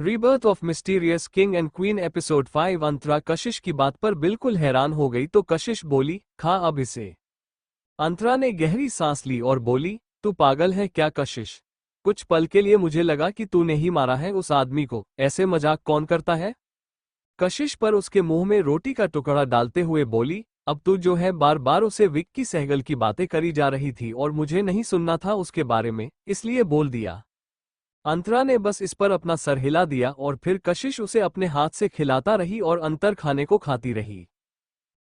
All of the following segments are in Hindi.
Rebirth of mysterious king and queen episode 5। अंतरा कशिश की बात पर बिल्कुल हैरान हो गई तो कशिश बोली, खा अब इसे। अंतरा ने गहरी सांस ली और बोली, तू पागल है क्या कशिश? कुछ पल के लिए मुझे लगा कि तूने ही मारा है उस आदमी को। ऐसे मजाक कौन करता है? कशिश पर उसके मुंह में रोटी का टुकड़ा डालते हुए बोली, अब तू जो है बार बार उसे विक्की सहगल की बातें करी जा रही थी और मुझे नहीं सुनना था उसके बारे में, इसलिए बोल दिया। अंतरा ने बस इस पर अपना सर हिला दिया और फिर कशिश उसे अपने हाथ से खिलाता रही और अंतर खाने को खाती रही।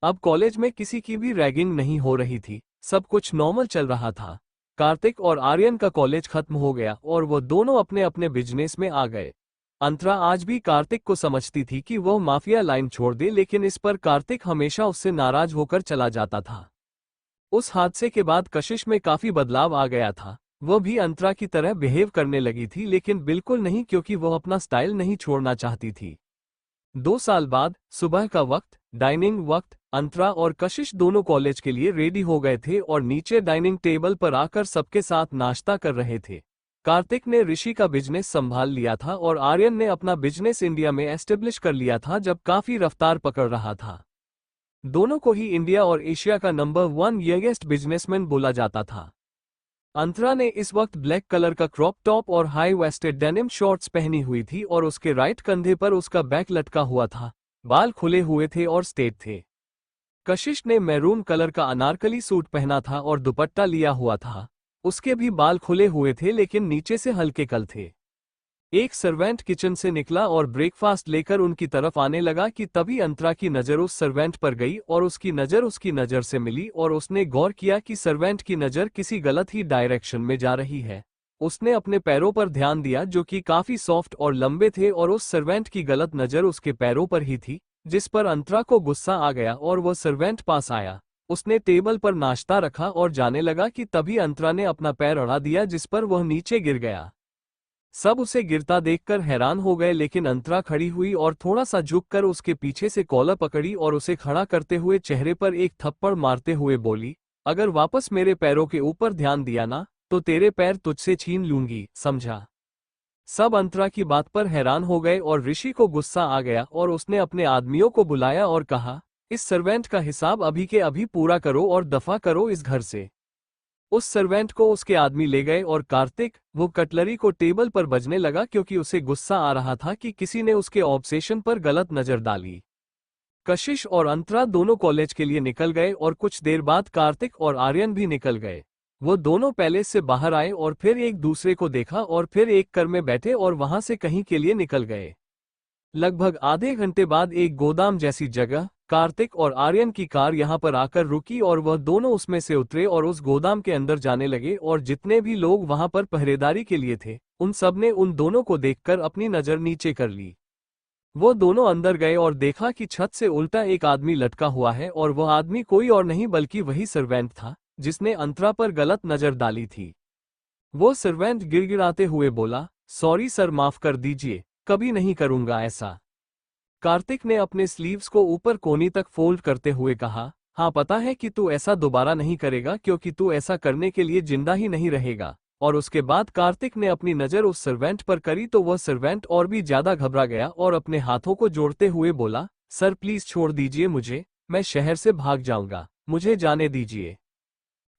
अब कॉलेज में किसी की भी रैगिंग नहीं हो रही थी, सब कुछ नॉर्मल चल रहा था। कार्तिक और आर्यन का कॉलेज खत्म हो गया और वो दोनों अपने अपने बिजनेस में आ गए। अंतरा आज भी कार्तिक को समझती थी कि वह माफिया लाइन छोड़ दे, लेकिन इस पर कार्तिक हमेशा उससे नाराज होकर चला जाता था। उस हादसे के बाद कशिश में काफी बदलाव आ गया था। वह भी अंतरा की तरह बिहेव करने लगी थी, लेकिन बिल्कुल नहीं, क्योंकि वह अपना स्टाइल नहीं छोड़ना चाहती थी। 2 साल बाद सुबह का वक्त, डाइनिंग वक्त, अंतरा और कशिश दोनों कॉलेज के लिए रेडी हो गए थे और नीचे डाइनिंग टेबल पर आकर सबके साथ नाश्ता कर रहे थे। कार्तिक ने ऋषि का बिजनेस संभाल लिया था और आर्यन ने अपना बिजनेस इंडिया में एस्टेब्लिश कर लिया था, जब काफी रफ्तार पकड़ रहा था। दोनों को ही इंडिया और एशिया का नंबर 1 यंगेस्ट बिजनेसमैन बोला जाता था। अंतरा ने इस वक्त ब्लैक कलर का क्रॉप टॉप और हाई वेस्टेड डेनिम शॉर्ट्स पहनी हुई थी और उसके राइट कंधे पर उसका बैग लटका हुआ था। बाल खुले हुए थे और स्ट्रेट थे। कशिश ने मैरून कलर का अनारकली सूट पहना था और दुपट्टा लिया हुआ था। उसके भी बाल खुले हुए थे, लेकिन नीचे से हल्के कल थे। एक सर्वेंट किचन से निकला और ब्रेकफास्ट लेकर उनकी तरफ आने लगा कि तभी अंतरा की नज़र उस सर्वेंट पर गई और उसकी नज़र से मिली और उसने गौर किया कि सर्वेंट की नज़र किसी गलत ही डायरेक्शन में जा रही है। उसने अपने पैरों पर ध्यान दिया, जो कि काफी सॉफ्ट और लंबे थे, और उस सर्वेंट की गलत नज़र उसके पैरों पर ही थी, जिस पर अंतरा को गुस्सा आ गया और वह सर्वेंट पास आया। उसने टेबल पर नाश्ता रखा और जाने लगा कि तभी अंतरा ने अपना पैर अड़ा दिया, जिस पर वह नीचे गिर गया। सब उसे गिरता देखकर हैरान हो गए, लेकिन अंतरा खड़ी हुई और थोड़ा सा झुककर उसके पीछे से कॉलर पकड़ी और उसे खड़ा करते हुए चेहरे पर एक थप्पड़ मारते हुए बोली, अगर वापस मेरे पैरों के ऊपर ध्यान दिया ना, तो तेरे पैर तुझसे छीन लूंगी, समझा? सब अंतरा की बात पर हैरान हो गए और ऋषि को गुस्सा आ गया और उसने अपने आदमियों को बुलाया और कहा, इस सर्वेंट का हिसाब अभी के अभी पूरा करो और दफा करो इस घर से। उस सर्वेंट को उसके आदमी ले गए और कार्तिक, वो कटलरी को टेबल पर बजने लगा, क्योंकि उसे गुस्सा आ रहा था कि किसी ने उसके ऑब्सेशन पर गलत नजर डाली। कशिश और अंतरा दोनों कॉलेज के लिए निकल गए और कुछ देर बाद कार्तिक और आर्यन भी निकल गए। वो दोनों पैलेस से बाहर आए और फिर एक दूसरे को देखा और फिर एक कार में बैठे और वहां से कहीं के लिए निकल गए। लगभग आधे घंटे बाद एक गोदाम जैसी जगह, कार्तिक और आर्यन की कार यहां पर आकर रुकी और वह दोनों उसमें से उतरे और उस गोदाम के अंदर जाने लगे, और जितने भी लोग वहां पर पहरेदारी के लिए थे, उन सब ने उन दोनों को देखकर अपनी नजर नीचे कर ली। वो दोनों अंदर गए और देखा कि छत से उल्टा एक आदमी लटका हुआ है, और वह आदमी कोई और नहीं बल्कि वही सर्वेंट था जिसने अंतरा पर गलत नजर डाली थी। वो सर्वेंट गिड़गिड़ाते हुए बोला, सॉरी सर, माफ कर दीजिए, कभी नहीं करूंगा ऐसा। कार्तिक ने अपने स्लीव्स को ऊपर कोनी तक फोल्ड करते हुए कहा, हाँ पता है कि तू ऐसा दोबारा नहीं करेगा, क्योंकि तू ऐसा करने के लिए जिंदा ही नहीं रहेगा। और उसके बाद कार्तिक ने अपनी नजर उस सर्वेंट पर करी तो वह सर्वेंट और भी ज्यादा घबरा गया और अपने हाथों को जोड़ते हुए बोला, सर प्लीज छोड़ दीजिए मुझे, मैं शहर से भाग जाऊंगा, मुझे जाने दीजिए।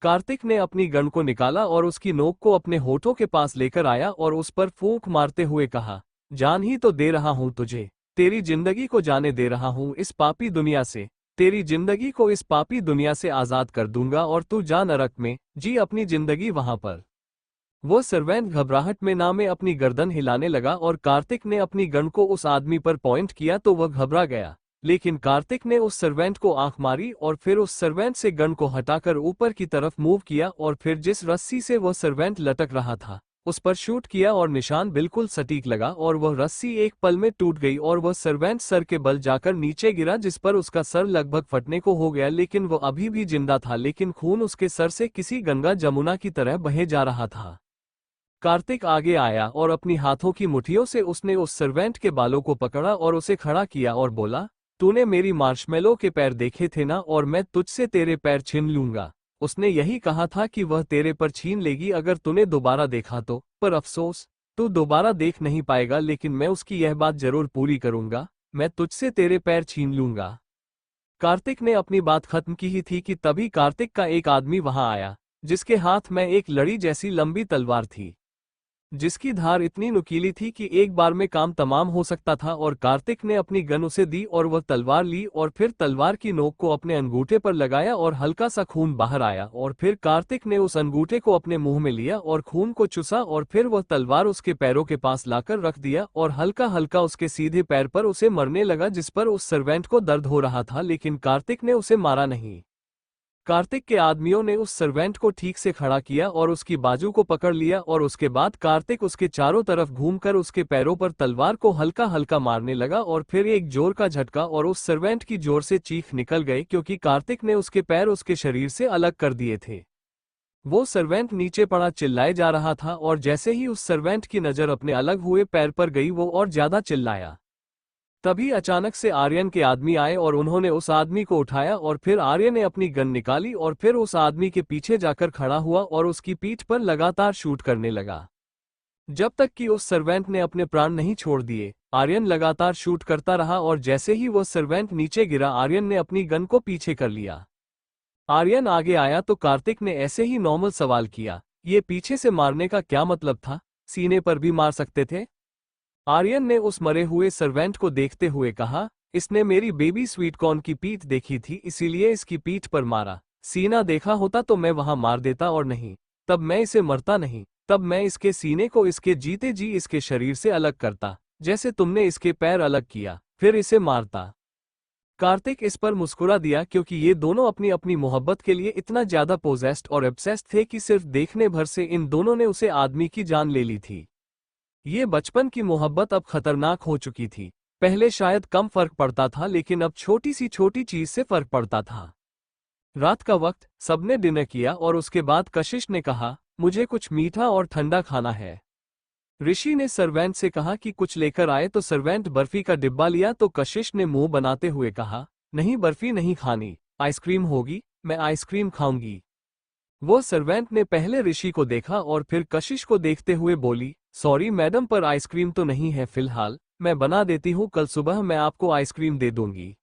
कार्तिक ने अपनी गन को निकाला और उसकी नोक को अपने होठों के पास लेकर आया और उस पर फूंक मारते हुए कहा, जान ही तो दे रहा हूं तुझे, तेरी जिंदगी को जाने दे रहा हूं इस पापी दुनिया से, तेरी जिंदगी को इस पापी दुनिया से आजाद कर दूंगा और तू जा नरक में, जी अपनी जिंदगी वहां पर। वो सर्वेंट घबराहट में ना में अपनी गर्दन हिलाने लगा और कार्तिक ने अपनी गन को उस आदमी पर पॉइंट किया तो वह घबरा गया, लेकिन कार्तिक ने उस सर्वेंट को आंख मारी और फिर उस सर्वेंट से गन को हटाकर ऊपर की तरफ मूव किया और फिर जिस रस्सी से वह सर्वेंट लटक रहा था उस पर शूट किया और निशान बिल्कुल सटीक लगा और वह रस्सी एक पल में टूट गई और वह सर्वेंट सर के बल जाकर नीचे गिरा, जिस पर उसका सर लगभग फटने को हो गया, लेकिन वह अभी भी जिंदा था, लेकिन खून उसके सर से किसी गंगा जमुना की तरह बहे जा रहा था। कार्तिक आगे आया और अपनी हाथों की मुट्ठियों से उसने उस सर्वेंट के बालों को पकड़ा और उसे खड़ा किया और बोला, तूने मेरी मार्शमेलो के पैर देखे थे ना, और मैं तुझसे तेरे पैर छीन लूंगा। उसने यही कहा था कि वह तेरे पर छीन लेगी अगर तूने दोबारा देखा तो, पर अफसोस तू दोबारा देख नहीं पाएगा, लेकिन मैं उसकी यह बात जरूर पूरी करूंगा। मैं तुझसे तेरे पैर छीन लूंगा। कार्तिक ने अपनी बात खत्म की ही थी कि तभी कार्तिक का एक आदमी वहां आया, जिसके हाथ में एक लड़ी जैसी लंबी तलवार थी, जिसकी धार इतनी नुकीली थी कि एक बार में काम तमाम हो सकता था। और कार्तिक ने अपनी गन उसे दी और वह तलवार ली और फिर तलवार की नोक को अपने अंगूठे पर लगाया और हल्का सा खून बाहर आया। और फिर कार्तिक ने उस अंगूठे को अपने मुंह में लिया और खून को चुसा और फिर वह तलवार उसके पैरों के पास लाकर रख दिया और हल्का हल्का उसके सीधे पैर पर उसे मरने लगा, जिस पर उस सर्वेंट को दर्द हो रहा था, लेकिन कार्तिक ने उसे मारा नहीं। कार्तिक के आदमियों ने उस सर्वेंट को ठीक से खड़ा किया और उसकी बाजू को पकड़ लिया और उसके बाद कार्तिक उसके चारों तरफ घूमकर उसके पैरों पर तलवार को हल्का हल्का मारने लगा और फिर एक जोर का झटका और उस सर्वेंट की जोर से चीख निकल गई, क्योंकि कार्तिक ने उसके पैर उसके शरीर से अलग कर दिए थे। वो सर्वेंट नीचे पड़ा चिल्लाए जा रहा था और जैसे ही उस सर्वेंट की नजर अपने अलग हुए पैर पर गई, वो और ज्यादा चिल्लाया। तभी अचानक से आर्यन के आदमी आए और उन्होंने उस आदमी को उठाया और फिर आर्यन ने अपनी गन निकाली और फिर उस आदमी के पीछे जाकर खड़ा हुआ और उसकी पीठ पर लगातार शूट करने लगा, जब तक कि उस सर्वेंट ने अपने प्राण नहीं छोड़ दिए। आर्यन लगातार शूट करता रहा और जैसे ही वह सर्वेंट नीचे गिरा, आर्यन ने अपनी गन को पीछे कर लिया। आर्यन आगे आया तो कार्तिक ने ऐसे ही नॉर्मल सवाल किया, ये पीछे से मारने का क्या मतलब था? सीने पर भी मार सकते थे? आर्यन ने उस मरे हुए सर्वेंट को देखते हुए कहा, इसने मेरी बेबी स्वीट कॉर्न की पीठ देखी थी, इसीलिए इसकी पीठ पर मारा। सीना देखा होता तो मैं वहां मार देता, और नहीं तब मैं इसे मरता नहीं। तब मैं इसके सीने को इसके जीते जी इसके शरीर से अलग करता, जैसे तुमने इसके पैर अलग किया, फिर इसे मारता। कार्तिक इस पर मुस्कुरा दिया, क्योंकि ये दोनों अपनी अपनी मोहब्बत के लिए इतना ज्यादा पोजेस्ड और ऑब्सेस्ड थे कि सिर्फ देखने भर से इन दोनों ने उसे आदमी की जान ले ली थी। ये बचपन की मोहब्बत अब खतरनाक हो चुकी थी। पहले शायद कम फर्क पड़ता था, लेकिन अब छोटी सी छोटी चीज से फर्क पड़ता था। रात का वक्त, सबने डिनर किया और उसके बाद कशिश ने कहा, मुझे कुछ मीठा और ठंडा खाना है। ऋषि ने सर्वेंट से कहा कि कुछ लेकर आए, तो सर्वेंट बर्फी का डिब्बा लिया तो कशिश ने मुंह बनाते हुए कहा, नहीं बर्फी नहीं खानी, आइसक्रीम होगी, मैं आइसक्रीम खाऊंगी। वो सर्वेंट ने पहले ऋषि को देखा और फिर कशिश को देखते हुए बोली, सॉरी मैडम, पर आइसक्रीम तो नहीं है फिलहाल, मैं बना देती हूँ, कल सुबह मैं आपको आइसक्रीम दे दूंगी।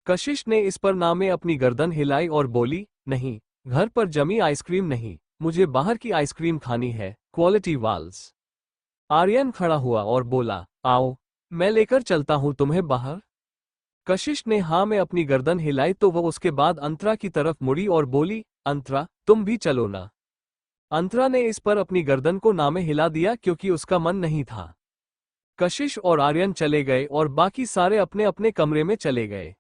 कशिश ने इस पर नामे अपनी गर्दन हिलाई और बोली, नहीं, घर पर जमी आइसक्रीम नहीं, मुझे बाहर की आइसक्रीम खानी है, क्वालिटी वाल्स। आर्यन खड़ा हुआ और बोला, आओ, मैं लेकर चलता हूँ तुम्हें बाहर। कशिश ने हाँ में अपनी गर्दन हिलाई तो वह उसके बाद अंतरा की तरफ मुड़ी और बोली, अंतरा तुम भी चलो ना। अंतरा ने इस पर अपनी गर्दन को नामे हिला दिया, क्योंकि उसका मन नहीं था। कशिश और आर्यन चले गए और बाकी सारे अपने अपने कमरे में चले गए।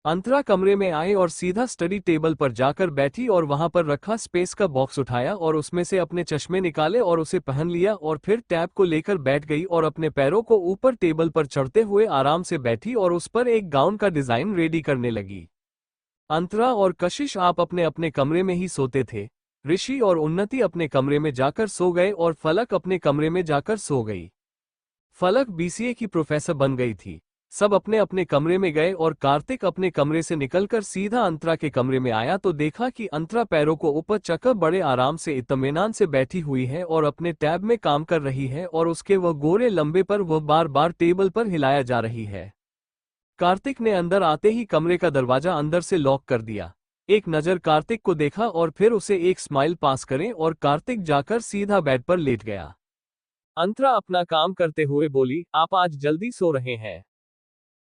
अंतरा कमरे में आए और सीधा स्टडी टेबल पर जाकर बैठी और वहां पर रखा स्पेस का बॉक्स उठाया और उसमें से अपने चश्मे निकाले और उसे पहन लिया और फिर टैब को लेकर बैठ गई और अपने पैरों को ऊपर टेबल पर चढ़ते हुए आराम से बैठी और उस पर एक गाउन का डिजाइन रेडी करने लगी। अंतरा और कशिश आप अपने अपने कमरे में ही सोते थे। ऋषि और उन्नति अपने कमरे में जाकर सो गए और फलक अपने कमरे में जाकर सो गई। फलक बीसीए की प्रोफेसर बन गई थी। सब अपने अपने कमरे में गए और कार्तिक अपने कमरे से निकलकर सीधा अंतरा के कमरे में आया तो देखा कि अंतरा पैरों को ऊपर चकर बड़े आराम से इत्मीनान से बैठी हुई है और अपने टैब में काम कर रही है और उसके वह गोरे लंबे पर वह बार बार टेबल पर हिलाया जा रही है। कार्तिक ने अंदर आते ही कमरे का दरवाजा अंदर से लॉक कर दिया। एक नज़र कार्तिक को देखा और फिर उसे एक स्माइल पास करें और कार्तिक जाकर सीधा बेड पर लेट गया। अंतरा अपना काम करते हुए बोली, आप आज जल्दी सो रहे हैं?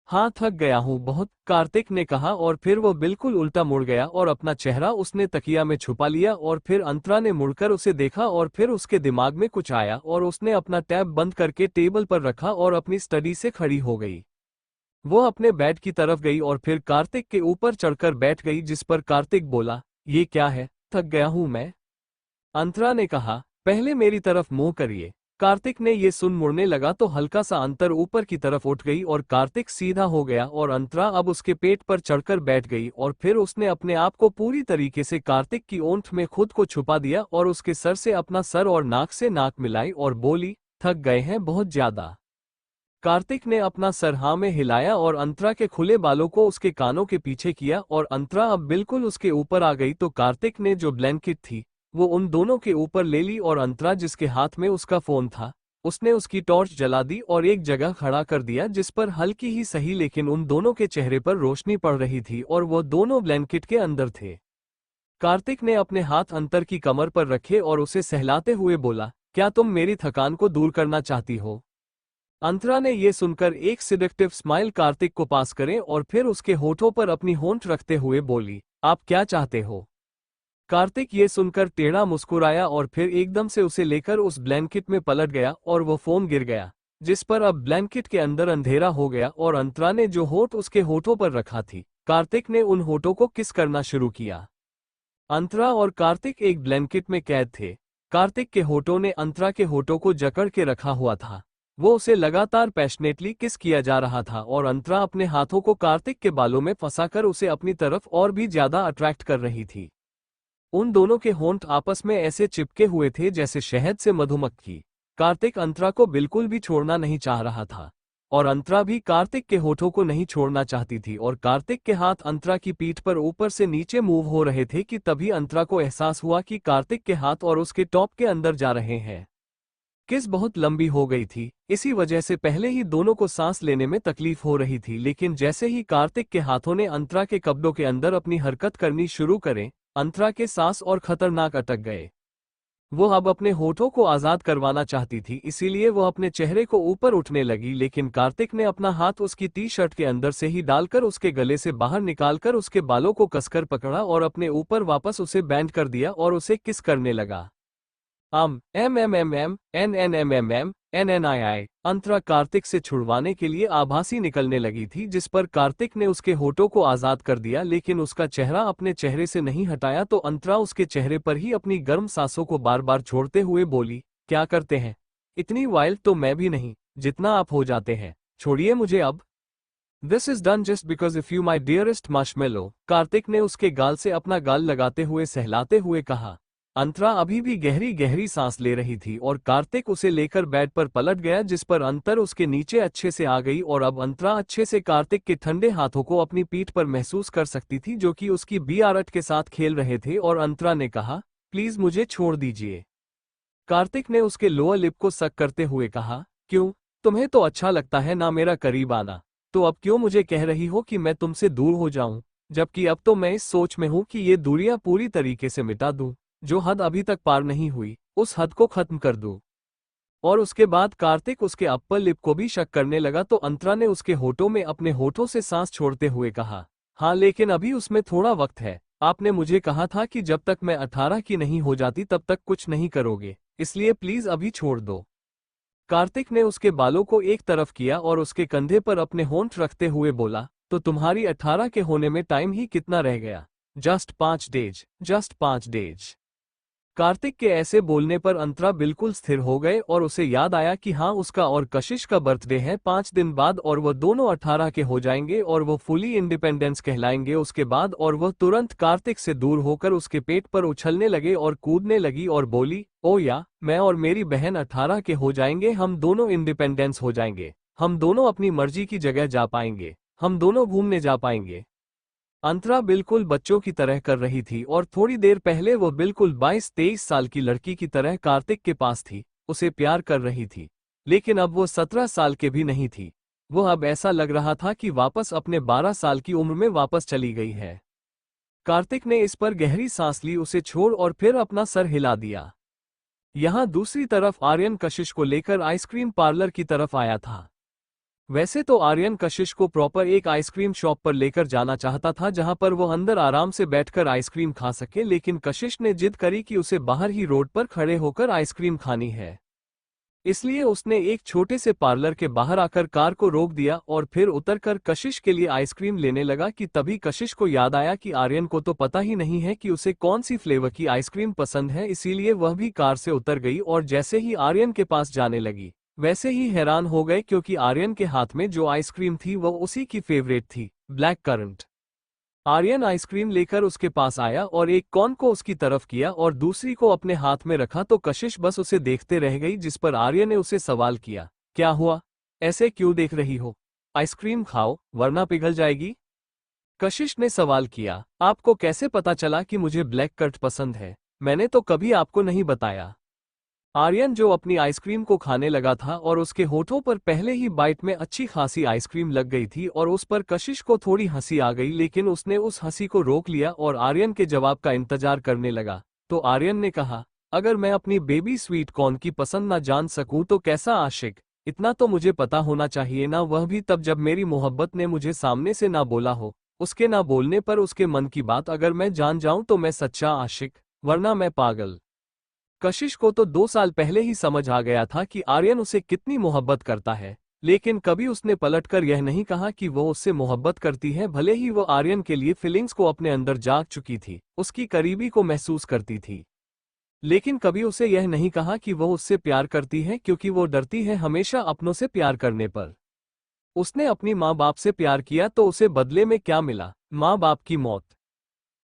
हाँ, थक गया हूँ बहुत, कार्तिक ने कहा और फिर वो बिल्कुल उल्टा मुड़ गया और अपना चेहरा उसने तकिया में छुपा लिया और फिर अंतरा ने मुड़कर उसे देखा और फिर उसके दिमाग में कुछ आया और उसने अपना टैब बंद करके टेबल पर रखा और अपनी स्टडी से खड़ी हो गई। वो अपने बेड की तरफ गई और फिर कार्तिक के ऊपर चढ़कर बैठ गई, जिस पर कार्तिक बोला, ये क्या है, थक गया हूं मैं। अंतरा ने कहा, पहले मेरी तरफ मुंह करिए। कार्तिक ने ये सुन मुड़ने लगा तो हल्का सा अंतर ऊपर की तरफ उठ गई और कार्तिक सीधा हो गया और अंतरा अब उसके पेट पर चढ़कर बैठ गई और फिर उसने अपने आप को पूरी तरीके से कार्तिक की ओंठ में खुद को छुपा दिया और उसके सर से अपना सर और नाक से नाक मिलाई और बोली, थक गए हैं बहुत ज्यादा। कार्तिक ने अपना सर हाँ में हिलाया और अंतरा के खुले बालों को उसके कानों के पीछे किया और अंतरा अब बिल्कुल उसके ऊपर आ गई तो कार्तिक ने जो ब्लैंकेट थी वो उन दोनों के ऊपर ले ली और अंतरा जिसके हाथ में उसका फोन था उसने उसकी टॉर्च जला दी और एक जगह खड़ा कर दिया जिस पर हल्की ही सही लेकिन उन दोनों के चेहरे पर रोशनी पड़ रही थी और वो दोनों ब्लैंकेट के अंदर थे। कार्तिक ने अपने हाथ अंतर की कमर पर रखे और उसे सहलाते हुए बोला, क्या तुम मेरी थकान को दूर करना चाहती हो? अंतरा ने यह सुनकर एक सिडक्टिव स्माइल कार्तिक को पास करें और फिर उसके होठों पर अपनी होंठ रखते हुए बोली, आप क्या चाहते हो? कार्तिक ये सुनकर टेढ़ा मुस्कुराया और फिर एकदम से उसे लेकर उस ब्लैंकेट में पलट गया और वो फोन गिर गया, जिस पर अब ब्लैंकेट के अंदर अंधेरा हो गया और अंतरा ने जो होठ उसके होठों पर रखा थी, कार्तिक ने उन होठों को किस करना शुरू किया। अंतरा और कार्तिक एक ब्लैंकेट में कैद थे। कार्तिक के होठों ने अंतरा के होठों को जकड़ के रखा हुआ था। वो उसे लगातार पैशनेटली किस किया जा रहा था और अंतरा अपने हाथों को कार्तिक के बालों में फंसाकर उसे अपनी तरफ और भी ज्यादा अट्रैक्ट कर रही थी। उन दोनों के होंठ आपस में ऐसे चिपके हुए थे जैसे शहद से मधुमक्खी। कार्तिक अंतरा को बिल्कुल भी छोड़ना नहीं चाह रहा था और अंतरा भी कार्तिक के होठों को नहीं छोड़ना चाहती थी और कार्तिक के हाथ अंतरा की पीठ पर ऊपर से नीचे मूव हो रहे थे कि तभी अंतरा को एहसास हुआ कि कार्तिक के हाथ और उसके टॉप के अंदर जा रहे हैं। किस बहुत लंबी हो गई थी, इसी वजह से पहले ही दोनों को सांस लेने में तकलीफ हो रही थी, लेकिन जैसे ही कार्तिक के हाथों ने अंतरा के कब्डों के अंदर अपनी हरकत करनी शुरू करें, अंतरा के सांस और खतरनाक अटक गए। वो अब अपने होठों को आजाद करवाना चाहती थी, इसीलिए वो अपने चेहरे को ऊपर उठने लगी, लेकिन कार्तिक ने अपना हाथ उसकी टी शर्ट के अंदर से ही डालकर उसके गले से बाहर निकालकर उसके बालों को कसकर पकड़ा और अपने ऊपर वापस उसे बैंड कर दिया और उसे किस करने लगा। NNNNNNII। अंतरा कार्तिक से छुड़वाने के लिए आभासी निकलने लगी थी, जिस पर कार्तिक ने उसके होठों को आजाद कर दिया, लेकिन उसका चेहरा अपने चेहरे से नहीं हटाया तो अंतरा उसके चेहरे पर ही अपनी गर्म सांसों को बार बार छोड़ते हुए बोली, क्या करते हैं? इतनी वाइल्ड तो मैं भी नहीं, जितना आप हो जाते हैं। छोड़िए मुझे अब। This is done just because if you my dearest marshmallow. Kartik ने उसके गाल से अपना गाल लगाते हुए सहलाते हुए कहा। अंतरा अभी भी गहरी गहरी सांस ले रही थी और कार्तिक उसे लेकर बेड पर पलट गया, जिस पर अंतर उसके नीचे अच्छे से आ गई और अब अंतरा अच्छे से कार्तिक के ठंडे हाथों को अपनी पीठ पर महसूस कर सकती थी जो कि उसकी बीआरट के साथ खेल रहे थे। और अंतरा ने कहा, प्लीज मुझे छोड़ दीजिए। कार्तिक ने उसके लोअर लिप को सक करते हुए कहा, क्यों? तुम्हें तो अच्छा लगता है ना मेरा करीब आना, तो अब क्यों मुझे कह रही हो कि मैं तुमसे दूर हो जाऊं, जबकि अब तो मैं इस सोच में हूं कि ये दूरियां पूरी तरीके से मिटा दूं। जो हद अभी तक पार नहीं हुई, उस हद को खत्म कर दूं। और उसके बाद कार्तिक उसके अप्पर लिप को भी शक करने लगा तो अंतरा ने उसके होठों में अपने होठों से सांस छोड़ते हुए कहा, हाँ लेकिन अभी उसमें थोड़ा वक्त है। आपने मुझे कहा था कि जब तक मैं 18 की नहीं हो जाती तब तक कुछ नहीं करोगे, इसलिए प्लीज अभी छोड़ दो। कार्तिक ने उसके बालों को एक तरफ किया और उसके कंधे पर अपने होंठ रखते हुए बोला, तो तुम्हारी 18 के होने में टाइम ही कितना रह गया? Just 5 days, just 5 days. Kartik के ऐसे बोलने पर अंतरा बिल्कुल स्थिर हो गए और उसे याद आया कि हाँ, उसका और कशिश का बर्थडे है 5 दिन बाद और वह दोनों 18 के हो जाएंगे और वो फुली इंडिपेंडेंस कहलाएंगे उसके बाद। और वह तुरंत कार्तिक से दूर होकर उसके पेट पर उछलने लगे और कूदने लगी और बोली, ओ या, मैं और मेरी बहन 18 के हो जाएंगे, हम दोनों इंडिपेंडेंस हो जाएंगे, हम दोनों अपनी मर्जी की जगह जा पाएंगे, हम दोनों घूमने जा पाएंगे। अंतरा बिल्कुल बच्चों की तरह कर रही थी और थोड़ी देर पहले वो बिल्कुल 22-23 साल की लड़की की तरह कार्तिक के पास थी, उसे प्यार कर रही थी। लेकिन अब वो 17 साल के भी नहीं थी। वो अब ऐसा लग रहा था कि वापस अपने 12 साल की उम्र में वापस चली गई है। कार्तिक ने इस पर गहरी सांस ली, उसे छोड़ और फिर अपना सर हिला दिया। यहाँ दूसरी तरफ आर्यन कशिश को लेकर आइसक्रीम पार्लर की तरफ आया था। वैसे तो आर्यन कशिश को प्रॉपर एक आइसक्रीम शॉप पर लेकर जाना चाहता था जहां पर वो अंदर आराम से बैठकर आइसक्रीम खा सके, लेकिन कशिश ने जिद करी कि उसे बाहर ही रोड पर खड़े होकर आइसक्रीम खानी है। इसलिए उसने एक छोटे से पार्लर के बाहर आकर कार को रोक दिया और फिर उतरकर कशिश के लिए आइसक्रीम लेने लगा कि तभी कशिश को याद आया कि आर्यन को तो पता ही नहीं है कि उसे कौन सी फ्लेवर की आइसक्रीम पसंद है, इसीलिए वह भी कार से उतर गई और जैसे ही आर्यन के पास जाने लगी वैसे ही हैरान हो गए क्योंकि आर्यन के हाथ में जो आइसक्रीम थी वह उसी की फेवरेट थी, ब्लैक करंट। आर्यन आइसक्रीम लेकर उसके पास आया और एक कॉर्न को उसकी तरफ किया और दूसरी को अपने हाथ में रखा तो कशिश बस उसे देखते रह गई, जिस पर आर्यन ने उसे सवाल किया, क्या हुआ, ऐसे क्यों देख रही हो? आइसक्रीम खाओ वरना पिघल जाएगी। कशिश ने सवाल किया, आपको कैसे पता चला कि मुझे ब्लैक करंट पसंद है? मैंने तो कभी आपको नहीं बताया। आर्यन जो अपनी आइसक्रीम को खाने लगा था और उसके होठों पर पहले ही बाइट में अच्छी खासी आइसक्रीम लग गई थी और उस पर कशिश को थोड़ी हंसी आ गई, लेकिन उसने उस हंसी को रोक लिया और आर्यन के जवाब का इंतजार करने लगा। तो आर्यन ने कहा, अगर मैं अपनी बेबी स्वीट कॉर्न की पसंद ना जान सकूं तो कैसा आशिक, इतना तो मुझे पता होना चाहिए ना, वह भी तब जब मेरी मोहब्बत ने मुझे सामने से ना बोला हो। उसके ना बोलने पर उसके मन की बात अगर मैं जान जाऊं तो मैं सच्चा आशिक, वरना मैं पागल। कशिश को तो 2 साल पहले ही समझ आ गया था कि आर्यन उसे कितनी मोहब्बत करता है, लेकिन कभी उसने पलटकर यह नहीं कहा कि वो उससे मोहब्बत करती है। भले ही वो आर्यन के लिए फीलिंग्स को अपने अंदर जाग चुकी थी, उसकी करीबी को महसूस करती थी, लेकिन कभी उसे यह नहीं कहा कि वो उससे प्यार करती है, क्योंकि वो डरती है हमेशा अपनों से प्यार करने पर। उसने अपनी माँ बाप से प्यार किया तो उसे बदले में क्या मिला? माँ बाप की मौत।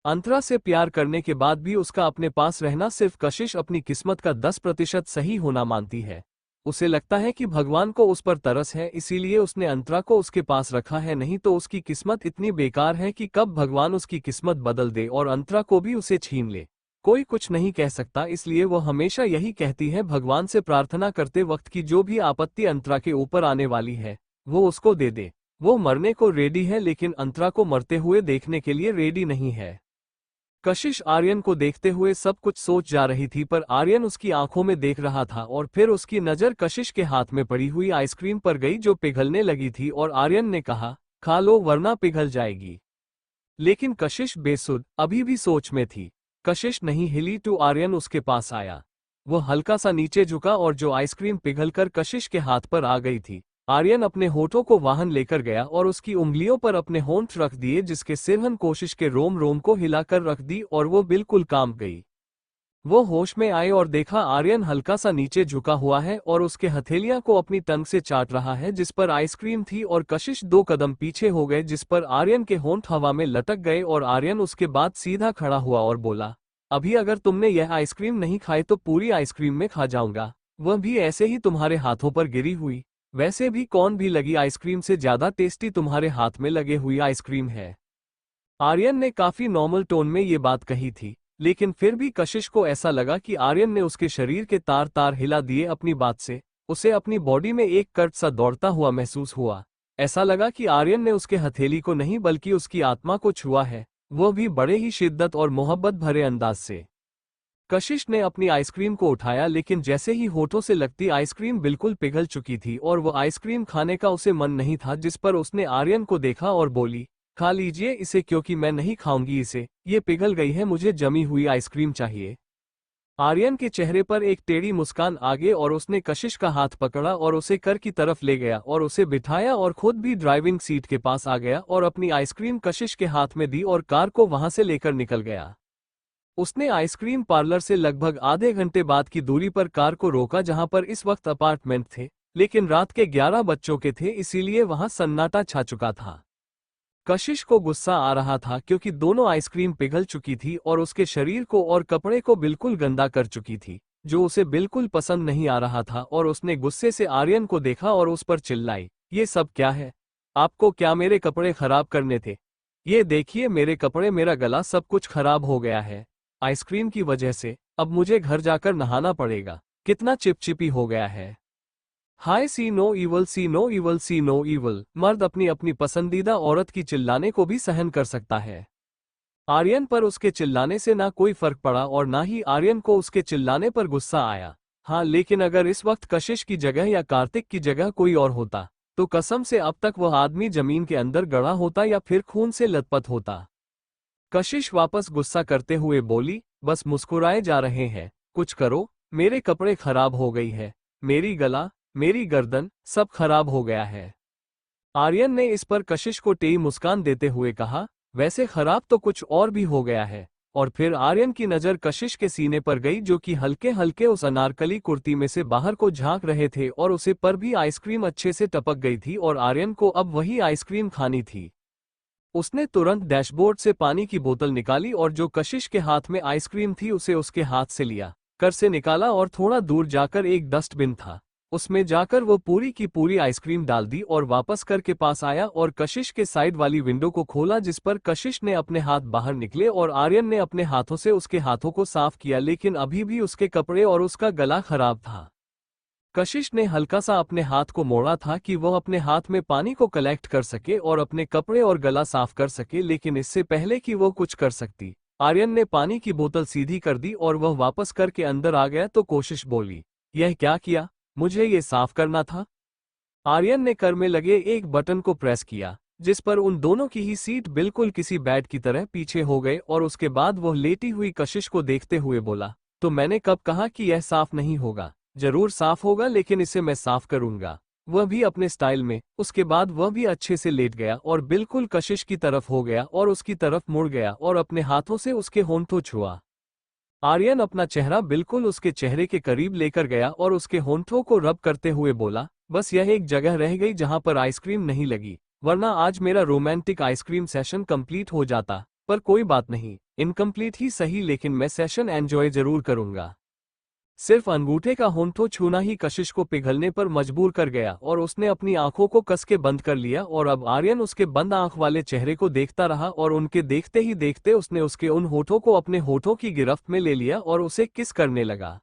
अंतरा से प्यार करने के बाद भी उसका अपने पास रहना सिर्फ कशिश अपनी किस्मत का 10% सही होना मानती है। उसे लगता है कि भगवान को उस पर तरस है, इसीलिए उसने अंतरा को उसके पास रखा है, नहीं तो उसकी किस्मत इतनी बेकार है कि कब भगवान उसकी किस्मत बदल दे और अंतरा को भी उसे छीन ले। कोई कुछ नहीं कह सकता, इसलिए वो हमेशा यही कहती है भगवान से प्रार्थना करते वक्त कि जो भी आपत्ति अंतरा के ऊपर आने वाली है वो उसको दे दे। वो मरने को रेडी है, लेकिन अंतरा को मरते हुए देखने के लिए रेडी नहीं है। कशिश आर्यन को देखते हुए सब कुछ सोच जा रही थी, पर आर्यन उसकी आंखों में देख रहा था और फिर उसकी नज़र कशिश के हाथ में पड़ी हुई आइसक्रीम पर गई जो पिघलने लगी थी और आर्यन ने कहा, खा लो वरना पिघल जाएगी। लेकिन कशिश बेसुध अभी भी सोच में थी। कशिश नहीं हिली तो आर्यन उसके पास आया। वो हल्का सा नीचे झुका और जो आइसक्रीम पिघलकर कशिश के हाथ पर आ गई थी, आर्यन अपने होठों को वाहन लेकर गया और उसकी उंगलियों पर अपने होंठ रख दिए, जिसके सिरहन कोशिश के रोम रोम को हिलाकर रख दी और वो बिल्कुल कांप गई। वो होश में आए और देखा आर्यन हल्का सा नीचे झुका हुआ है और उसके हथेलियां को अपनी टंग से चाट रहा है जिस पर आइसक्रीम थी, और कशिश 2 कदम पीछे हो गए जिस पर आर्यन के होंठ हवा में लटक गए और आर्यन उसके बाद सीधा खड़ा हुआ और बोला, अभी अगर तुमने यह आइसक्रीम नहीं खाई तो पूरी आइसक्रीम में खा जाऊंगा, वह भी ऐसे ही तुम्हारे हाथों पर गिरी हुई। वैसे भी कौन भी लगी आइसक्रीम से ज्यादा टेस्टी तुम्हारे हाथ में लगे हुई आइसक्रीम है। आर्यन ने काफी नॉर्मल टोन में ये बात कही थी, लेकिन फिर भी कशिश को ऐसा लगा कि आर्यन ने उसके शरीर के तार तार हिला दिए अपनी बात से। उसे अपनी बॉडी में एक कर्ट सा दौड़ता हुआ महसूस हुआ। ऐसा लगा कि आर्यन ने उसके हथेली को नहीं बल्कि उसकी आत्मा को छुआ है, वो भी बड़े ही शिद्दत और मोहब्बत भरे अंदाज से। कशिश ने अपनी आइसक्रीम को उठाया, लेकिन जैसे ही होठों से लगती आइसक्रीम बिल्कुल पिघल चुकी थी और वो आइसक्रीम खाने का उसे मन नहीं था, जिस पर उसने आर्यन को देखा और बोली, खा लीजिए इसे क्योंकि मैं नहीं खाऊंगी इसे, ये पिघल गई है, मुझे जमी हुई आइसक्रीम चाहिए। आर्यन के चेहरे पर एक टेढ़ी मुस्कान आ गई और उसने कशिश का हाथ पकड़ा और उसे कर की तरफ ले गया और उसे बिठाया और खुद भी ड्राइविंग सीट के पास आ गया और अपनी आइसक्रीम कशिश के हाथ में दी और कार को वहां से लेकर निकल गया। उसने आइसक्रीम पार्लर से लगभग आधे घंटे बाद की दूरी पर कार को रोका, जहां पर इस वक्त अपार्टमेंट थे, लेकिन रात के 11 बज चुके थे, इसीलिए वहां सन्नाटा छा चुका था। कशिश को गुस्सा आ रहा था क्योंकि दोनों आइसक्रीम पिघल चुकी थी और उसके शरीर को और कपड़े को बिल्कुल गंदा कर चुकी थी, जो उसे बिल्कुल पसंद नहीं आ रहा था। और उसने गुस्से से आर्यन को देखा और उस पर चिल्लाई, ये सब क्या है? आपको क्या मेरे कपड़े खराब करने थे? ये देखिए मेरे कपड़े, मेरा गला, सब कुछ खराब हो गया है आइसक्रीम की वजह से। अब मुझे घर जाकर नहाना पड़ेगा, कितना चिपचिपी हो गया है। हाय सी नो इवल, सी नो इवल, सी नो इवल। मर्द अपनी अपनी पसंदीदा औरत की चिल्लाने को भी सहन कर सकता है। आर्यन पर उसके चिल्लाने से ना कोई फर्क पड़ा और ना ही आर्यन को उसके चिल्लाने पर गुस्सा आया। हाँ, लेकिन अगर इस वक्त कशिश की जगह या कार्तिक की जगह कोई और होता तो कसम से अब तक वह आदमी जमीन के अंदर गड़ा होता या फिर खून से लथपथ होता। कशिश वापस गुस्सा करते हुए बोली, बस मुस्कुराए जा रहे हैं, कुछ करो, मेरे कपड़े खराब हो गई है, मेरी गला, मेरी गर्दन, सब खराब हो गया है। आर्यन ने इस पर कशिश को टेढ़ी मुस्कान देते हुए कहा, वैसे खराब तो कुछ और भी हो गया है। और फिर आर्यन की नज़र कशिश के सीने पर गई, जो कि हल्के हल्के उस अनारकली कुर्ती में से बाहर को झांक रहे थे, और उसे पर भी आइसक्रीम अच्छे से टपक गई थी और आर्यन को अब वही आइसक्रीम खानी थी। उसने तुरंत डैशबोर्ड से पानी की बोतल निकाली और जो कशिश के हाथ में आइसक्रीम थी उसे उसके हाथ से लिया, कर से निकाला और थोड़ा दूर जाकर एक डस्टबिन था उसमें जाकर वो पूरी की पूरी आइसक्रीम डाल दी और वापस कर के पास आया और कशिश के साइड वाली विंडो को खोला, जिस पर कशिश ने अपने हाथ बाहर निकले और आर्यन ने अपने हाथों से उसके हाथों को साफ किया, लेकिन अभी भी उसके कपड़े और उसका गला खराब था। कशिश ने हल्का सा अपने हाथ को मोड़ा था कि वह अपने हाथ में पानी को कलेक्ट कर सके और अपने कपड़े और गला साफ कर सके, लेकिन इससे पहले कि वो कुछ कर सकती, आर्यन ने पानी की बोतल सीधी कर दी और वह वापस करके अंदर आ गया तो कोशिश बोली, यह क्या किया, मुझे ये साफ करना था। आर्यन ने कर में लगे एक बटन को प्रेस किया, जिस पर उन दोनों की ही सीट बिल्कुल किसी बैट की तरह पीछे हो गए और उसके बाद वह लेटी हुई कशिश को देखते हुए बोला, तो मैंने कब कहा कि यह साफ नहीं होगा, जरूर साफ होगा, लेकिन इसे मैं साफ करूंगा। वह भी अपने स्टाइल में। उसके बाद वह भी अच्छे से लेट गया और बिल्कुल कशिश की तरफ हो गया और उसकी तरफ मुड़ गया और अपने हाथों से उसके होंठों छुआ। आर्यन अपना चेहरा बिल्कुल उसके चेहरे के करीब लेकर गया और उसके होंठों को रब करते हुए बोला, बस यह एक जगह रह गई जहां पर आइसक्रीम नहीं लगी, वरना आज मेरा रोमांटिक आइसक्रीम सेशन कंप्लीट हो जाता। पर कोई बात नहीं, इनकम्प्लीट ही सही, लेकिन मैं सेशन एंजॉय जरूर करूंगा। सिर्फ अंगूठे का होंठों छूना ही कशिश को पिघलने पर मजबूर कर गया और उसने अपनी आंखों को कस के बंद कर लिया और अब आर्यन उसके बंद आंख वाले चेहरे को देखता रहा और उनके देखते ही देखते उसने उसके उन होठों को अपने होठों की गिरफ्त में ले लिया और उसे किस करने लगा।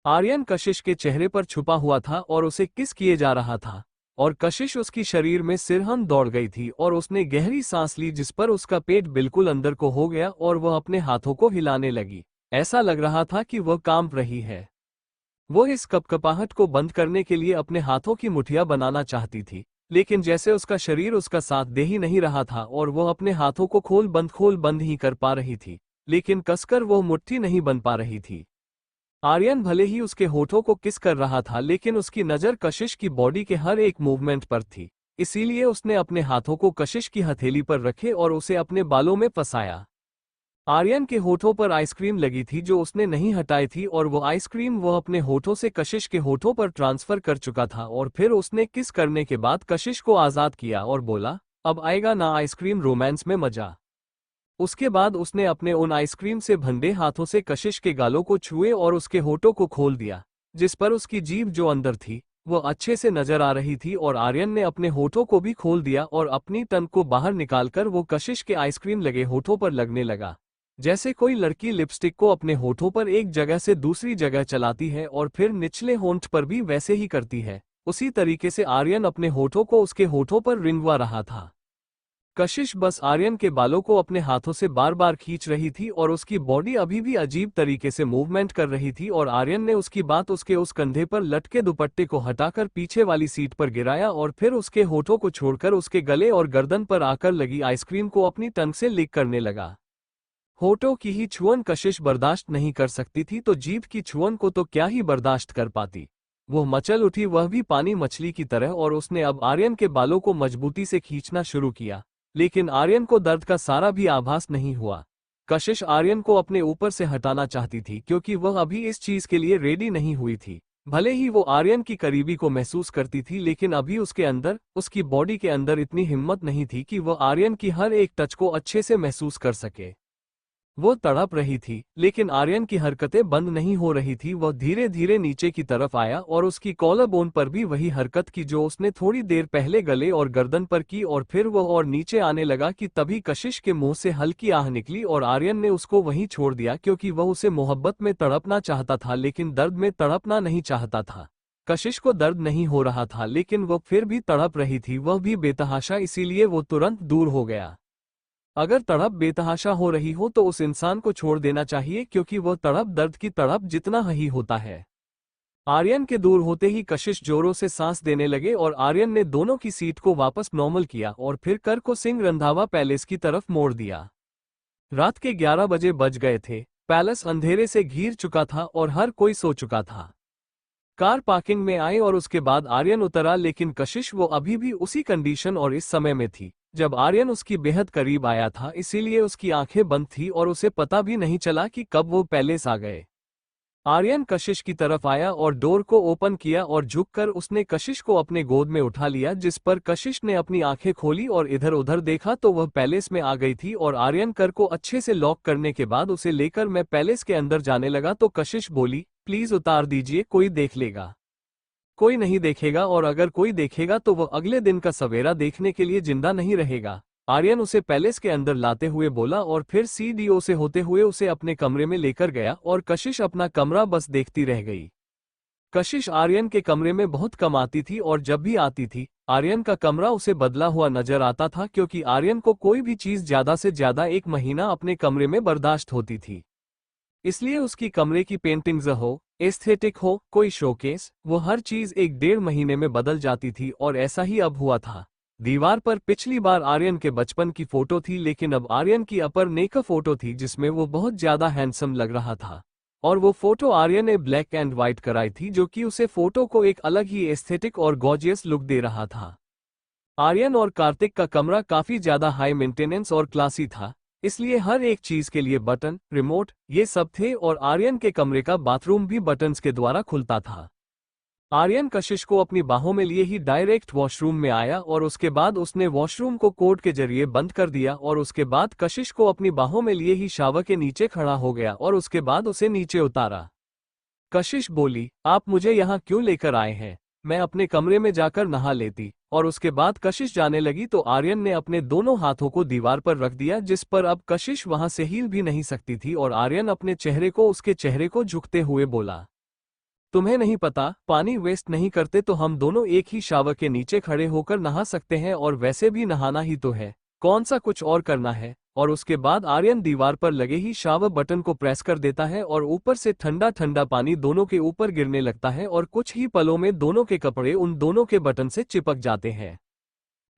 आर्यन कशिश के चेहरे पर छुपा हुआ था और उसे किस किए जा रहा था और कशिश उसकी शरीर में सिरहन दौड़ गई थी और उसने गहरी सांस ली, जिस पर उसका पेट बिल्कुल अंदर को हो गया और वह अपने हाथों को हिलाने लगी। ऐसा लग रहा था कि वह कांप रही है। वो इस कपकपाहट को बंद करने के लिए अपने हाथों की मुठिया बनाना चाहती थी, लेकिन जैसे उसका शरीर उसका साथ दे ही नहीं रहा था और वह अपने हाथों को खोल बंद ही कर पा रही थी, लेकिन कसकर वो मुट्ठी नहीं बन पा रही थी। आर्यन भले ही उसके होठों को किस कर रहा था, लेकिन उसकी नज़र कशिश की बॉडी के हर एक मूवमेंट पर थी, इसीलिए उसने अपने हाथों को कशिश की हथेली पर रखे और उसे अपने बालों में फंसाया। आर्यन के होठों पर आइसक्रीम लगी थी जो उसने नहीं हटाई थी और वो आइसक्रीम वो अपने होठों से कशिश के होठों पर ट्रांसफर कर चुका था और फिर उसने किस करने के बाद कशिश को आज़ाद किया और बोला, अब आएगा ना आइसक्रीम रोमांस में मजा। उसके बाद उसने अपने उन आइसक्रीम से भंडे हाथों से कशिश के गालों को छुए और उसके होठों को खोल दिया, जिस पर उसकी जीभ जो अंदर थी वो अच्छे से नजर आ रही थी और आर्यन ने अपने होठों को भी खोल दिया और अपनी टंग को बाहर निकालकर वो कशिश के आइसक्रीम लगे होठों पर लगने लगा, जैसे कोई लड़की लिपस्टिक को अपने होठों पर एक जगह से दूसरी जगह चलाती है और फिर निचले होंठ पर भी वैसे ही करती है। उसी तरीके से आर्यन अपने होठों को उसके होठों पर रिंगवा रहा था। कशिश बस आर्यन के बालों को अपने हाथों से बार बार खींच रही थी और उसकी बॉडी अभी भी अजीब तरीके से मूवमेंट कर रही थी और आर्यन ने उसकी बात उसके उस कंधे पर लटके दुपट्टे को हटाकर पीछे वाली सीट पर गिराया और फिर उसके होठों को छोड़कर उसके गले और गर्दन पर आकर लगी आइसक्रीम को अपनी टंग से लिक करने लगा। होठों की ही छुअन कशिश बर्दाश्त नहीं कर सकती थी तो जीभ की छुअन को तो क्या ही बर्दाश्त कर पाती। वो मचल उठी, वह भी पानी मछली की तरह, और उसने अब आर्यन के बालों को मजबूती से खींचना शुरू किया, लेकिन आर्यन को दर्द का सारा भी आभास नहीं हुआ। कशिश आर्यन को अपने ऊपर से हटाना चाहती थी क्योंकि वह अभी इस चीज के लिए रेडी नहीं हुई थी। भले ही वो आर्यन की करीबी को महसूस करती थी, लेकिन अभी उसके अंदर, उसकी बॉडी के अंदर इतनी हिम्मत नहीं थी कि वह आर्यन की हर एक टच को अच्छे से महसूस कर सके। वो तड़प रही थी, लेकिन आर्यन की हरकतें बंद नहीं हो रही थी। वह धीरे धीरे नीचे की तरफ आया और उसकी कॉलर बोन पर भी वही हरकत की जो उसने थोड़ी देर पहले गले और गर्दन पर की, और फिर वह और नीचे आने लगा कि तभी कशिश के मुंह से हल्की आह निकली और आर्यन ने उसको वहीं छोड़ दिया क्योंकि वह उसे मोहब्बत में तड़पना चाहता था लेकिन दर्द में तड़पना नहीं चाहता था। कशिश को दर्द नहीं हो रहा था लेकिन वह फिर भी तड़प रही थी, वह भी बेतहाशा, इसीलिए वो तुरंत दूर हो गया। अगर तड़प बेतहाशा हो रही हो तो उस इंसान को छोड़ देना चाहिए क्योंकि वह तड़प दर्द की तड़प जितना ही होता है। आर्यन के दूर होते ही कशिश जोरों से सांस देने लगे और आर्यन ने दोनों की सीट को वापस नॉर्मल किया और फिर कर को सिंह रंधावा पैलेस की तरफ मोड़ दिया। रात के 11 बजे बज गए थे। पैलेस अंधेरे से घिर चुका था और हर कोई सो चुका था। कार पार्किंग में आई और उसके बाद आर्यन उतरा, लेकिन कशिश वो अभी भी उसी कंडीशन और इस समय में थी जब आर्यन उसकी बेहद करीब आया था, इसीलिए उसकी आंखें बंद थी और उसे पता भी नहीं चला कि कब वो पैलेस आ गए। आर्यन कशिश की तरफ आया और डोर को ओपन किया और झुककर उसने कशिश को अपने गोद में उठा लिया, जिस पर कशिश ने अपनी आंखें खोली और इधर उधर देखा तो वह पैलेस में आ गई थी और आर्यन कर को अच्छे से लॉक करने के बाद उसे लेकर मैं पैलेस के अंदर जाने लगा तो कशिश बोली, प्लीज उतार दीजिए, कोई देख लेगा। कोई नहीं देखेगा और अगर कोई देखेगा तो वो अगले दिन का सवेरा देखने के लिए जिंदा नहीं रहेगा। आर्यन उसे पैलेस के अंदर लाते हुए बोला और फिर सीडीओ से होते हुए उसे अपने कमरे में लेकर गया और कशिश अपना कमरा बस देखती रह गई। कशिश आर्यन के कमरे में बहुत कम आती थी और जब भी आती थी आर्यन का कमरा उसे बदला हुआ नजर आता था, क्योंकि आर्यन को कोई भी चीज ज्यादा से ज्यादा 1 महीना अपने कमरे में बर्दाश्त होती थी। इसलिए उसकी कमरे की पेंटिंग्स हो, एस्थेटिक हो, कोई शोकेस, वो हर चीज 1-1.5 महीने में बदल जाती थी और ऐसा ही अब हुआ था। दीवार पर पिछली बार आर्यन के बचपन की फोटो थी, लेकिन अब आर्यन की अपर नेक फोटो थी जिसमें वो बहुत ज्यादा हैंडसम लग रहा था। और वो फोटो आर्यन ने ब्लैक एंड व्हाइट कराई थी, जो कि उसे फोटो को एक अलग ही एस्थेटिक और गॉर्जियस लुक दे रहा था। आर्यन और कार्तिक का कमरा काफी ज्यादा हाई मेंटेनेंस और क्लासी था, इसलिए हर एक चीज के लिए बटन, रिमोट, ये सब थे और आर्यन के कमरे का बाथरूम भी बटन्स के द्वारा खुलता था। आर्यन कशिश को अपनी बाहों में लिए ही डायरेक्ट वॉशरूम में आया और उसके बाद उसने वॉशरूम को कोड के जरिए बंद कर दिया और उसके बाद कशिश को अपनी बाहों में लिए ही शावर के नीचे खड़ा हो गया और उसके बाद उसे नीचे उतारा। कशिश बोली, आप मुझे यहाँ क्यों लेकर आए हैं? मैं अपने कमरे में जाकर नहा लेती। और उसके बाद कशिश जाने लगी तो आर्यन ने अपने दोनों हाथों को दीवार पर रख दिया, जिस पर अब कशिश वहां से हिल भी नहीं सकती थी और आर्यन अपने चेहरे को उसके चेहरे को झुकते हुए बोला, तुम्हें नहीं पता, पानी वेस्ट नहीं करते तो हम दोनों एक ही शावर के नीचे खड़े होकर नहा सकते हैं और वैसे भी नहाना ही तो है, कौन सा कुछ और करना है। और उसके बाद आर्यन दीवार पर लगे ही शावर बटन को प्रेस कर देता है और ऊपर से ठंडा ठंडा पानी दोनों के ऊपर गिरने लगता है और कुछ ही पलों में दोनों के कपड़े उन दोनों के बटन से चिपक जाते हैं।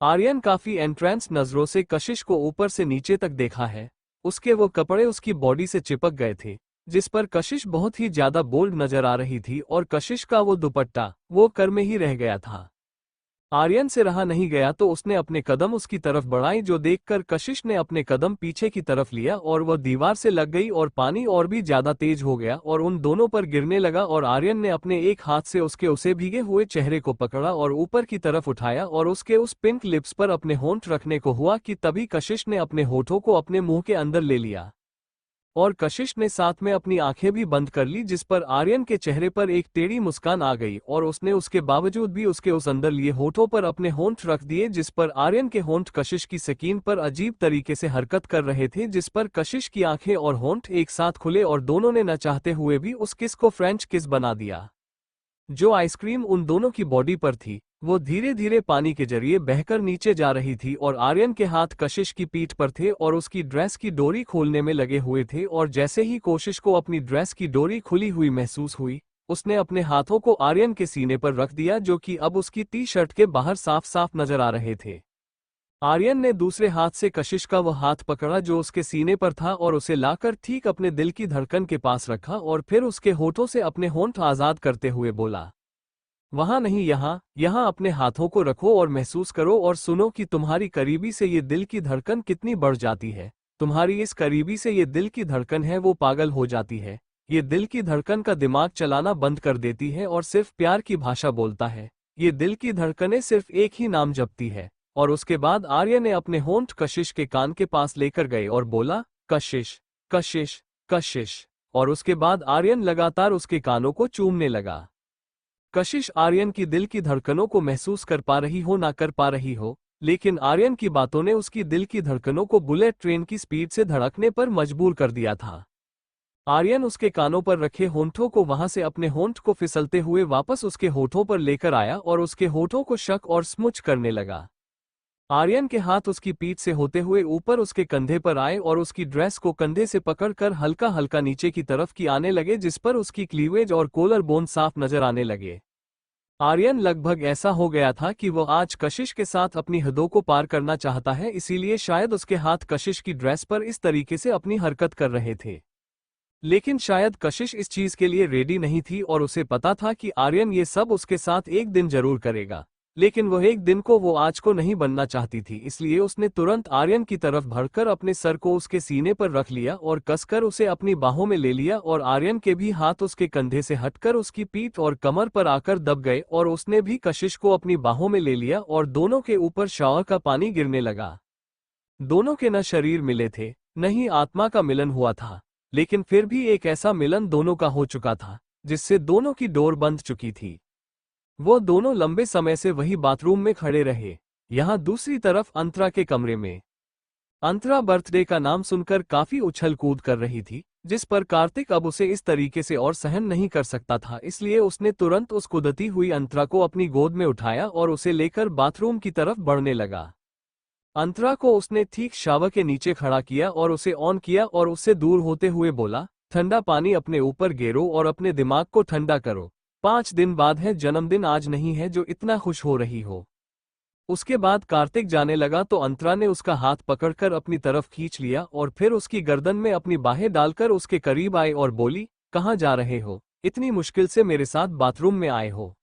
आर्यन काफी एंट्रेंस नजरों से कशिश को ऊपर से नीचे तक देखा है। उसके वो कपड़े उसकी बॉडी से चिपक गए थे, जिस पर कशिश बहुत ही ज्यादा बोल्ड नजर आ रही थी और कशिश का वो दुपट्टा वो कर में ही रह गया था। आर्यन से रहा नहीं गया तो उसने अपने कदम उसकी तरफ बढ़ाई, जो देखकर कशिश ने अपने कदम पीछे की तरफ लिया और वह दीवार से लग गई और पानी और भी ज्यादा तेज हो गया और उन दोनों पर गिरने लगा और आर्यन ने अपने एक हाथ से उसे भीगे हुए चेहरे को पकड़ा और ऊपर की तरफ उठाया और उसके उस पिंक लिप्स पर अपने होंठ रखने को हुआ कि तभी कशिश ने अपने होठों को अपने मुंह के अंदर ले लिया और कशिश ने साथ में अपनी आंखें भी बंद कर ली, जिस पर आर्यन के चेहरे पर एक टेढ़ी मुस्कान आ गई और उसने उसके बावजूद भी उसके उस अंदर लिए होठों पर अपने होंठ रख दिए, जिस पर आर्यन के होंठ कशिश की स्किन पर अजीब तरीके से हरकत कर रहे थे, जिस पर कशिश की आंखें और होंठ एक साथ खुले और दोनों ने न चाहते हुए भी उस किस को फ्रेंच किस बना दिया। जो आइसक्रीम उन दोनों की बॉडी पर थी वो धीरे धीरे पानी के जरिए बहकर नीचे जा रही थी और आर्यन के हाथ कशिश की पीठ पर थे और उसकी ड्रेस की डोरी खोलने में लगे हुए थे और जैसे ही कोशिश को अपनी ड्रेस की डोरी खुली हुई महसूस हुई, उसने अपने हाथों को आर्यन के सीने पर रख दिया, जो कि अब उसकी टी शर्ट के बाहर साफ साफ नजर आ रहे थे। आर्यन ने दूसरे हाथ से कशिश का वह हाथ पकड़ा जो उसके सीने पर था और उसे लाकर ठीक अपने दिल की धड़कन के पास रखा और फिर उसके होठों से अपने होंठ आजाद करते हुए बोला, वहां नहीं, यहाँ अपने हाथों को रखो और महसूस करो और सुनो कि तुम्हारी करीबी से ये दिल की धड़कन कितनी बढ़ जाती है। तुम्हारी इस करीबी से ये दिल की धड़कन है वो पागल हो जाती है। ये दिल की धड़कन का दिमाग चलाना बंद कर देती है और सिर्फ प्यार की भाषा बोलता है। ये दिल की धड़कनें सिर्फ एक ही नाम जपती है। और उसके बाद आर्य ने अपने होंठ कशिश के कान के पास लेकर गए और बोला, कशिश कशिश कशिश। और उसके बाद आर्यन लगातार उसके कानों को चूमने लगा। कशिश आर्यन की दिल की धड़कनों को महसूस कर पा रही हो ना कर पा रही हो, लेकिन आर्यन की बातों ने उसकी दिल की धड़कनों को बुलेट ट्रेन की स्पीड से धड़कने पर मजबूर कर दिया था। आर्यन उसके कानों पर रखे होंठों को वहां से अपने होंठ को फिसलते हुए वापस उसके होठों पर लेकर आया और उसके होठों को शक और स्मुच करने लगा। आर्यन के हाथ उसकी पीठ से होते हुए ऊपर उसके कंधे पर आए और उसकी ड्रेस को कंधे से पकड़कर हल्का हल्का नीचे की तरफ की आने लगे, जिस पर उसकी क्लीवेज और कोलर बोन साफ नजर आने लगे। आर्यन लगभग ऐसा हो गया था कि वो आज कशिश के साथ अपनी हदों को पार करना चाहता है, इसीलिए शायद उसके हाथ कशिश की ड्रेस पर इस तरीके से अपनी हरकत कर रहे थे। लेकिन शायद कशिश इस चीज के लिए रेडी नहीं थी और उसे पता था कि आर्यन ये सब उसके साथ एक दिन जरूर करेगा, लेकिन वह एक दिन को वो आज को नहीं बनना चाहती थी। इसलिए उसने तुरंत आर्यन की तरफ बढ़कर अपने सर को उसके सीने पर रख लिया और कसकर उसे अपनी बाहों में ले लिया और आर्यन के भी हाथ उसके कंधे से हटकर उसकी पीठ और कमर पर आकर दब गए और उसने भी कशिश को अपनी बाहों में ले लिया और दोनों के ऊपर शावर का पानी गिरने लगा। दोनों के न शरीर मिले थे न ही आत्मा का मिलन हुआ था, लेकिन फिर भी एक ऐसा मिलन दोनों का हो चुका था जिससे दोनों की डोर बंध चुकी थी। वो दोनों लंबे समय से वही बाथरूम में खड़े रहे। यहाँ दूसरी तरफ अंतरा के कमरे में अंतरा बर्थडे का नाम सुनकर काफी उछल कूद कर रही थी, जिस पर कार्तिक अब उसे इस तरीके से और सहन नहीं कर सकता था, इसलिए उसने तुरंत उस कुदती हुई अंतरा को अपनी गोद में उठाया और उसे लेकर बाथरूम की तरफ बढ़ने लगा। अंतरा को उसने ठीक शावर के नीचे खड़ा किया और उसे ऑन किया और उससे दूर होते हुए बोला, ठंडा पानी अपने ऊपर गेरो और अपने दिमाग को ठंडा करो। 5 दिन बाद है जन्मदिन, आज नहीं है जो इतना खुश हो रही हो। उसके बाद कार्तिक जाने लगा तो अंतरा ने उसका हाथ पकड़कर अपनी तरफ खींच लिया और फिर उसकी गर्दन में अपनी बाहें डालकर उसके करीब आई और बोली, कहाँ जा रहे हो, इतनी मुश्किल से मेरे साथ बाथरूम में आए हो।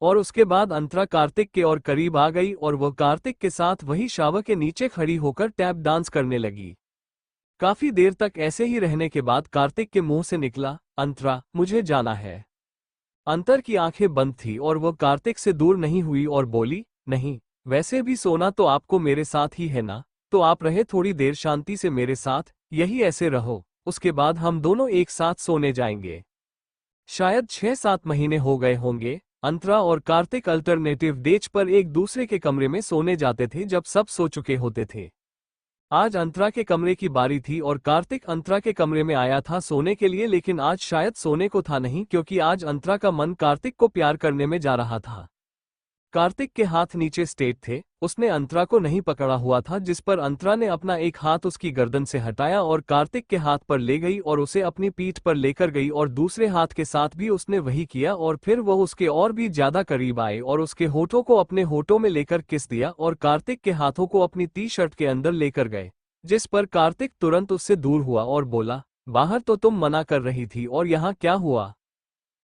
और उसके बाद अंतरा कार्तिक के और करीब आ गई और वह कार्तिक के साथ वही शावर के नीचे खड़ी होकर टैप डांस करने लगी। काफी देर तक ऐसे ही रहने के बाद कार्तिक के मुंह से निकला, अंतरा मुझे जाना है। अंतर की आंखें बंद थी और वह कार्तिक से दूर नहीं हुई और बोली, नहीं, वैसे भी सोना तो आपको मेरे साथ ही है ना, तो आप रहे थोड़ी देर शांति से मेरे साथ, यही ऐसे रहो, उसके बाद हम दोनों एक साथ सोने जाएंगे। शायद 6-7 महीने हो गए होंगे। अंतरा और कार्तिक अल्टरनेटिव डेज पर एक दूसरे के कमरे में सोने जाते थे जब सब सो चुके होते थे। आज अंतरा के कमरे की बारी थी और कार्तिक अंतरा के कमरे में आया था सोने के लिए, लेकिन आज शायद सोने को था नहीं, क्योंकि आज अंतरा का मन कार्तिक को प्यार करने में जा रहा था। कार्तिक के हाथ नीचे स्ट्रेट थे, उसने अंतरा को नहीं पकड़ा हुआ था, जिस पर अंतरा ने अपना एक हाथ उसकी गर्दन से हटाया और कार्तिक के हाथ पर ले गई और उसे अपनी पीठ पर लेकर गई और दूसरे हाथ के साथ भी उसने वही किया और फिर वह उसके और भी ज्यादा करीब आए और उसके होठों को अपने होठों में लेकर किस दिया और कार्तिक के हाथों को अपनी टी शर्ट के अंदर लेकर गए, जिस पर कार्तिक तुरंत उससे दूर हुआ और बोला, बाहर तो तुम मना कर रही थी और यहाँ क्या हुआ।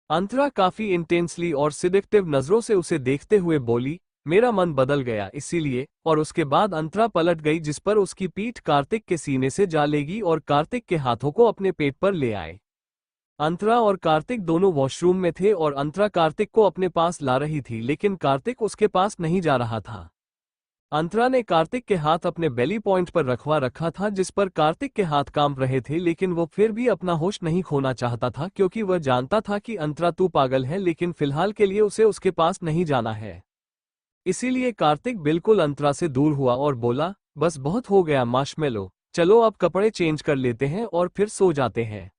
अंतरा काफी इंटेंसली और सिडक्टिव नजरों से उसे देखते हुए बोली, मेरा मन बदल गया इसीलिए, और उसके बाद अंतरा पलट गई, जिस पर उसकी पीठ कार्तिक के सीने से जा लेगी और कार्तिक के हाथों को अपने पेट पर ले आए। अंतरा और कार्तिक दोनों वॉशरूम में थे और अंतरा कार्तिक को अपने पास ला रही थी, लेकिन कार्तिक उसके पास नहीं जा रहा था। अंतरा ने कार्तिक के हाथ अपने बेली पॉइंट पर रखवा रखा था, जिस पर कार्तिक के हाथ कांप रहे थे, लेकिन वो फिर भी अपना होश नहीं खोना चाहता था, क्योंकि वह जानता था कि अंतरा तू पागल है, लेकिन फिलहाल के लिए उसे उसके पास नहीं जाना है। इसीलिए कार्तिक बिल्कुल अंतरा से दूर हुआ और बोला, बस बहुत हो गया मार्शमेलो, चलो अब कपड़े चेंज कर लेते हैं और फिर सो जाते हैं।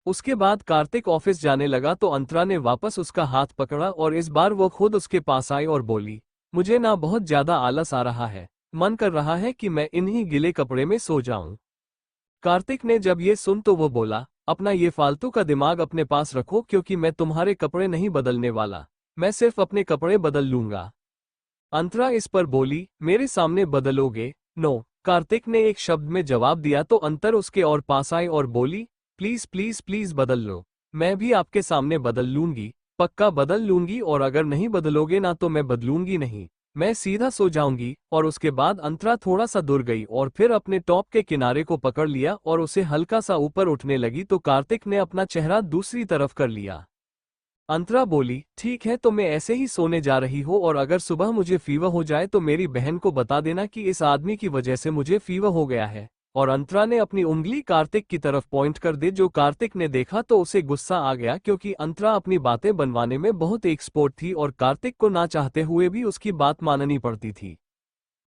उसके बाद कार्तिक ऑफिस जाने लगा तो अंतरा ने वापस उसका हाथ पकड़ा और इस बार वो खुद उसके पास आई और बोली, मुझे ना बहुत ज्यादा आलस आ रहा है, मन कर रहा है कि मैं इन्हीं गीले कपड़े में सो जाऊं। कार्तिक ने जब ये सुन तो वो बोला, अपना ये फालतू का दिमाग अपने पास रखो, क्योंकि मैं तुम्हारे कपड़े नहीं बदलने वाला, मैं सिर्फ अपने कपड़े बदल लूंगा। अंतरा इस पर बोली, मेरे सामने बदलोगे? नो। कार्तिक ने एक शब्द में जवाब दिया तो अंतर उसके और पास आई और बोली, प्लीज प्लीज प्लीज बदल लो, मैं भी आपके सामने बदल लूंगी, पक्का बदल लूंगी, और अगर नहीं बदलोगे ना तो मैं बदलूंगी नहीं, मैं सीधा सो जाऊंगी। और उसके बाद अंतरा थोड़ा सा दूर गई और फिर अपने टॉप के किनारे को पकड़ लिया और उसे हल्का सा ऊपर उठने लगी तो कार्तिक ने अपना चेहरा दूसरी तरफ कर लिया। अंतरा बोली, ठीक है तो मैं ऐसे ही सोने जा रही हूँ, और अगर सुबह मुझे फीवर हो जाए तो मेरी बहन को बता देना कि इस आदमी की वजह से मुझे फीवर हो गया है। और अंतरा ने अपनी उंगली कार्तिक की तरफ पॉइंट कर दी, जो कार्तिक ने देखा तो उसे गुस्सा आ गया, क्योंकि अंतरा अपनी बातें बनवाने में बहुत एक्सपर्ट थी और कार्तिक को ना चाहते हुए भी उसकी बात माननी पड़ती थी।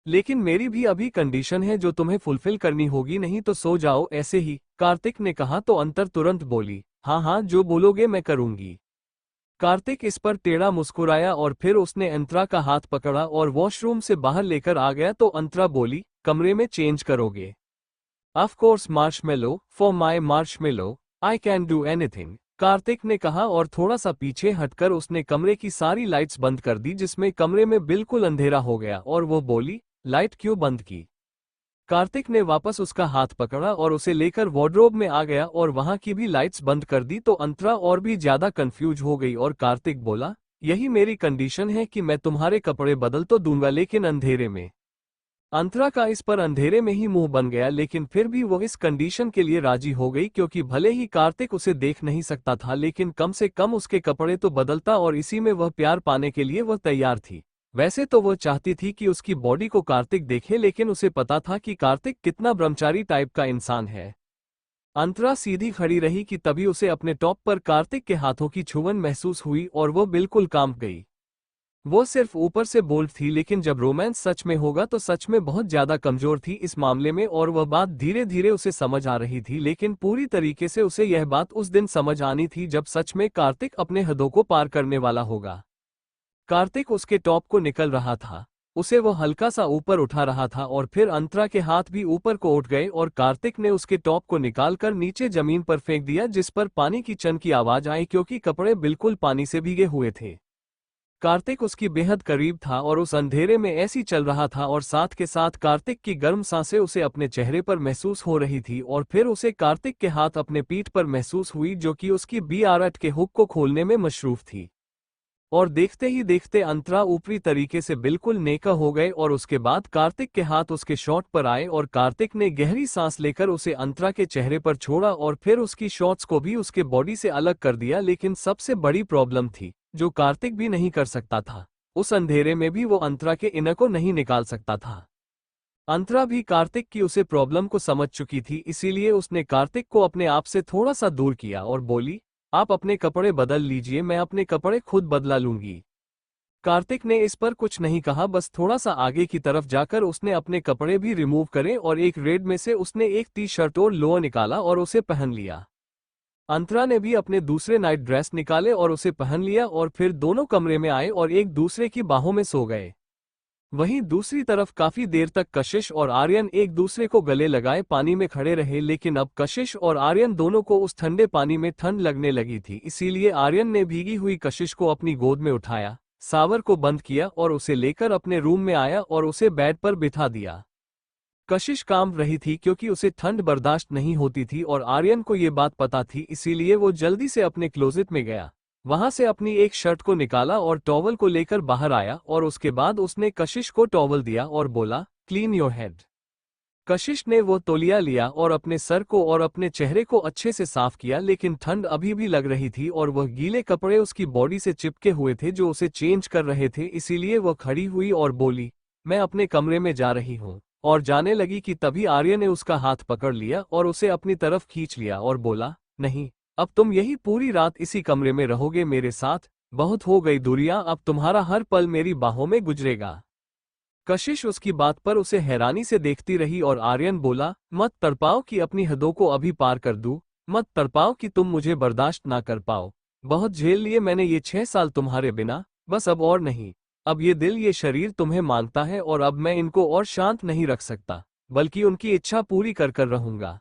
लेकिन मेरी भी अभी कंडीशन है जो तुम्हें फुलफिल करनी होगी, नहीं तो सो जाओ ऐसे ही, कार्तिक ने कहा तो अंतर तुरंत बोली, हाँ हाँ जो बोलोगे मैं करूंगी। कार्तिक इस पर टेढ़ा मुस्कुराया और फिर उसने अंतरा का हाथ पकड़ा और वॉशरूम से बाहर लेकर आ गया तो अंतरा बोली, कमरे में चेंज करोगे? Of course marshmallow, for my marshmallow I can do anything, Kartik ने कहा और थोड़ा सा पीछे हटकर उसने कमरे की सारी लाइट्स बंद कर दी, जिसमें कमरे में बिल्कुल अंधेरा हो गया और वो बोली, लाइट क्यों बंद की? कार्तिक ने वापस उसका हाथ पकड़ा और उसे लेकर वार्डरोब में आ गया और वहां की भी लाइट्स बंद कर दी तो अंतरा और भी ज्यादा कंफ्यूज हो गई और कार्तिक बोला, यही मेरी कंडीशन है कि मैं तुम्हारे कपड़े बदल तो दूंगा लेकिन अंधेरे में। अंतरा का इस पर अंधेरे में ही मुंह बन गया, लेकिन फिर भी वो इस कंडीशन के लिए राजी हो गई, क्योंकि भले ही कार्तिक उसे देख नहीं सकता था लेकिन कम से कम उसके कपड़े तो बदलता और इसी में वह प्यार पाने के लिए वह तैयार थी। वैसे तो वह चाहती थी कि उसकी बॉडी को कार्तिक देखे, लेकिन उसे पता था कि कार्तिक कितना ब्रह्मचारी टाइप का इंसान है। अंतरा सीधी खड़ी रही कि तभी उसे अपने टॉप पर कार्तिक के हाथों की छुअन महसूस हुई और वो बिल्कुल कांप गई। वो सिर्फ ऊपर से बोल्ड थी, लेकिन जब रोमांस सच में होगा तो सच में बहुत ज्यादा कमजोर थी इस मामले में, और वह बात धीरे धीरे उसे समझ आ रही थी, लेकिन पूरी तरीके से उसे यह बात उस दिन समझ आनी थी जब सच में कार्तिक अपने हदों को पार करने वाला होगा। कार्तिक उसके टॉप को निकल रहा था, उसे वो हल्का सा ऊपर उठा रहा था और फिर अंतरा के हाथ भी ऊपर को उठ गए और कार्तिक ने उसके टॉप को निकालकर नीचे जमीन पर फेंक दिया, जिस पर पानी की चन की आवाज आई क्योंकि कपड़े बिल्कुल पानी से भीगे हुए थे। कार्तिक उसकी बेहद करीब था और उस अंधेरे में ऐसी चल रहा था, और साथ के साथ कार्तिक की गर्म सांसें उसे अपने चेहरे पर महसूस हो रही थी, और फिर उसे कार्तिक के हाथ अपने पीठ पर महसूस हुई जो कि उसकी BR8 के हुक को खोलने में मशरूफ थी। और देखते ही देखते अंतरा ऊपरी तरीके से बिल्कुल नेका हो गए, और उसके बाद कार्तिक के हाथ उसके शॉट पर आए और कार्तिक ने गहरी सांस लेकर उसे अंतरा के चेहरे पर छोड़ा और फिर उसकी शॉट्स को भी उसके बॉडी से अलग कर दिया। लेकिन सबसे बड़ी प्रॉब्लम थी जो कार्तिक भी नहीं कर सकता था, उस अंधेरे में भी वो अंतरा के इनर को नहीं निकाल सकता था। अंतरा भी कार्तिक की उसे प्रॉब्लम को समझ चुकी थी, इसीलिए उसने कार्तिक को अपने आप से थोड़ा सा दूर किया और बोली, आप अपने कपड़े बदल लीजिए, मैं अपने कपड़े खुद बदला लूंगी। कार्तिक ने इस पर कुछ नहीं कहा, बस थोड़ा सा आगे की तरफ जाकर उसने अपने कपड़े भी रिमूव करे और एक रेड में से उसने एक टी-शर्ट और लोअर निकाला और उसे पहन लिया। अंतरा ने भी अपने दूसरे नाइट ड्रेस निकाले और उसे पहन लिया और फिर दोनों कमरे में आए और एक दूसरे की बाहों में सो गए। वहीं दूसरी तरफ काफी देर तक कशिश और आर्यन एक दूसरे को गले लगाए पानी में खड़े रहे, लेकिन अब कशिश और आर्यन दोनों को उस ठंडे पानी में ठंड लगने लगी थी, इसीलिए आर्यन ने भीगी हुई कशिश को अपनी गोद में उठाया, शावर को बंद किया और उसे लेकर अपने रूम में आया और उसे बेड पर बिठा दिया। कशिश कांप रही थी क्योंकि उसे ठंड बर्दाश्त नहीं होती थी और आर्यन को ये बात पता थी, इसीलिए वो जल्दी से अपने क्लोजेट में गया, वहां से अपनी एक शर्ट को निकाला और टॉवल को लेकर बाहर आया और उसके बाद उसने कशिश को टॉवल दिया और बोला, क्लीन योर हेड। कशिश ने वो तौलिया लिया और अपने सर को और अपने चेहरे को अच्छे से साफ किया, लेकिन ठंड अभी भी लग रही थी और वह गीले कपड़े उसकी बॉडी से चिपके हुए थे जो उसे चेंज कर रहे थे, इसीलिए वह खड़ी हुई और बोली, मैं अपने कमरे में जा रही हूँ, और जाने लगी कि तभी आर्य ने उसका हाथ पकड़ लिया और उसे अपनी तरफ खींच लिया और बोला, नहीं, अब तुम यही पूरी रात इसी कमरे में रहोगे मेरे साथ, बहुत हो गई दूरियां, अब तुम्हारा हर पल मेरी बाहों में गुजरेगा। कशिश उसकी बात पर उसे हैरानी से देखती रही और आर्यन बोला, मत तड़पाओ कि अपनी हदों को अभी पार कर दूं, मत तड़पाओ कि तुम मुझे बर्दाश्त ना कर पाओ, बहुत झेल लिए मैंने ये 6 साल तुम्हारे बिना, बस अब और नहीं, अब ये दिल ये शरीर तुम्हें मांगता है और अब मैं इनको और शांत नहीं रख सकता, बल्कि उनकी इच्छा पूरी कर कर रहूंगा।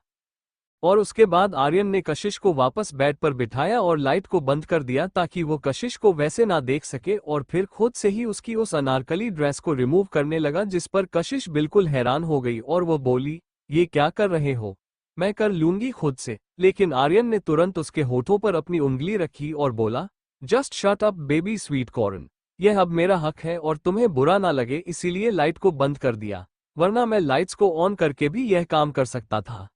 और उसके बाद आर्यन ने कशिश को वापस बेड पर बिठाया और लाइट को बंद कर दिया ताकि वो कशिश को वैसे ना देख सके, और फिर खुद से ही उसकी उस अनारकली ड्रेस को रिमूव करने लगा, जिस पर कशिश बिल्कुल हैरान हो गई और वो बोली, ये क्या कर रहे हो, मैं कर लूंगी खुद से। लेकिन आर्यन ने तुरंत उसके होठों पर अपनी उंगली रखी और बोला, just shut up baby sweet corn, यह अब मेरा हक है और तुम्हें बुरा ना लगे इसीलिए लाइट को बंद कर दिया, वरना मैं लाइट्स को ऑन करके भी यह काम कर सकता था।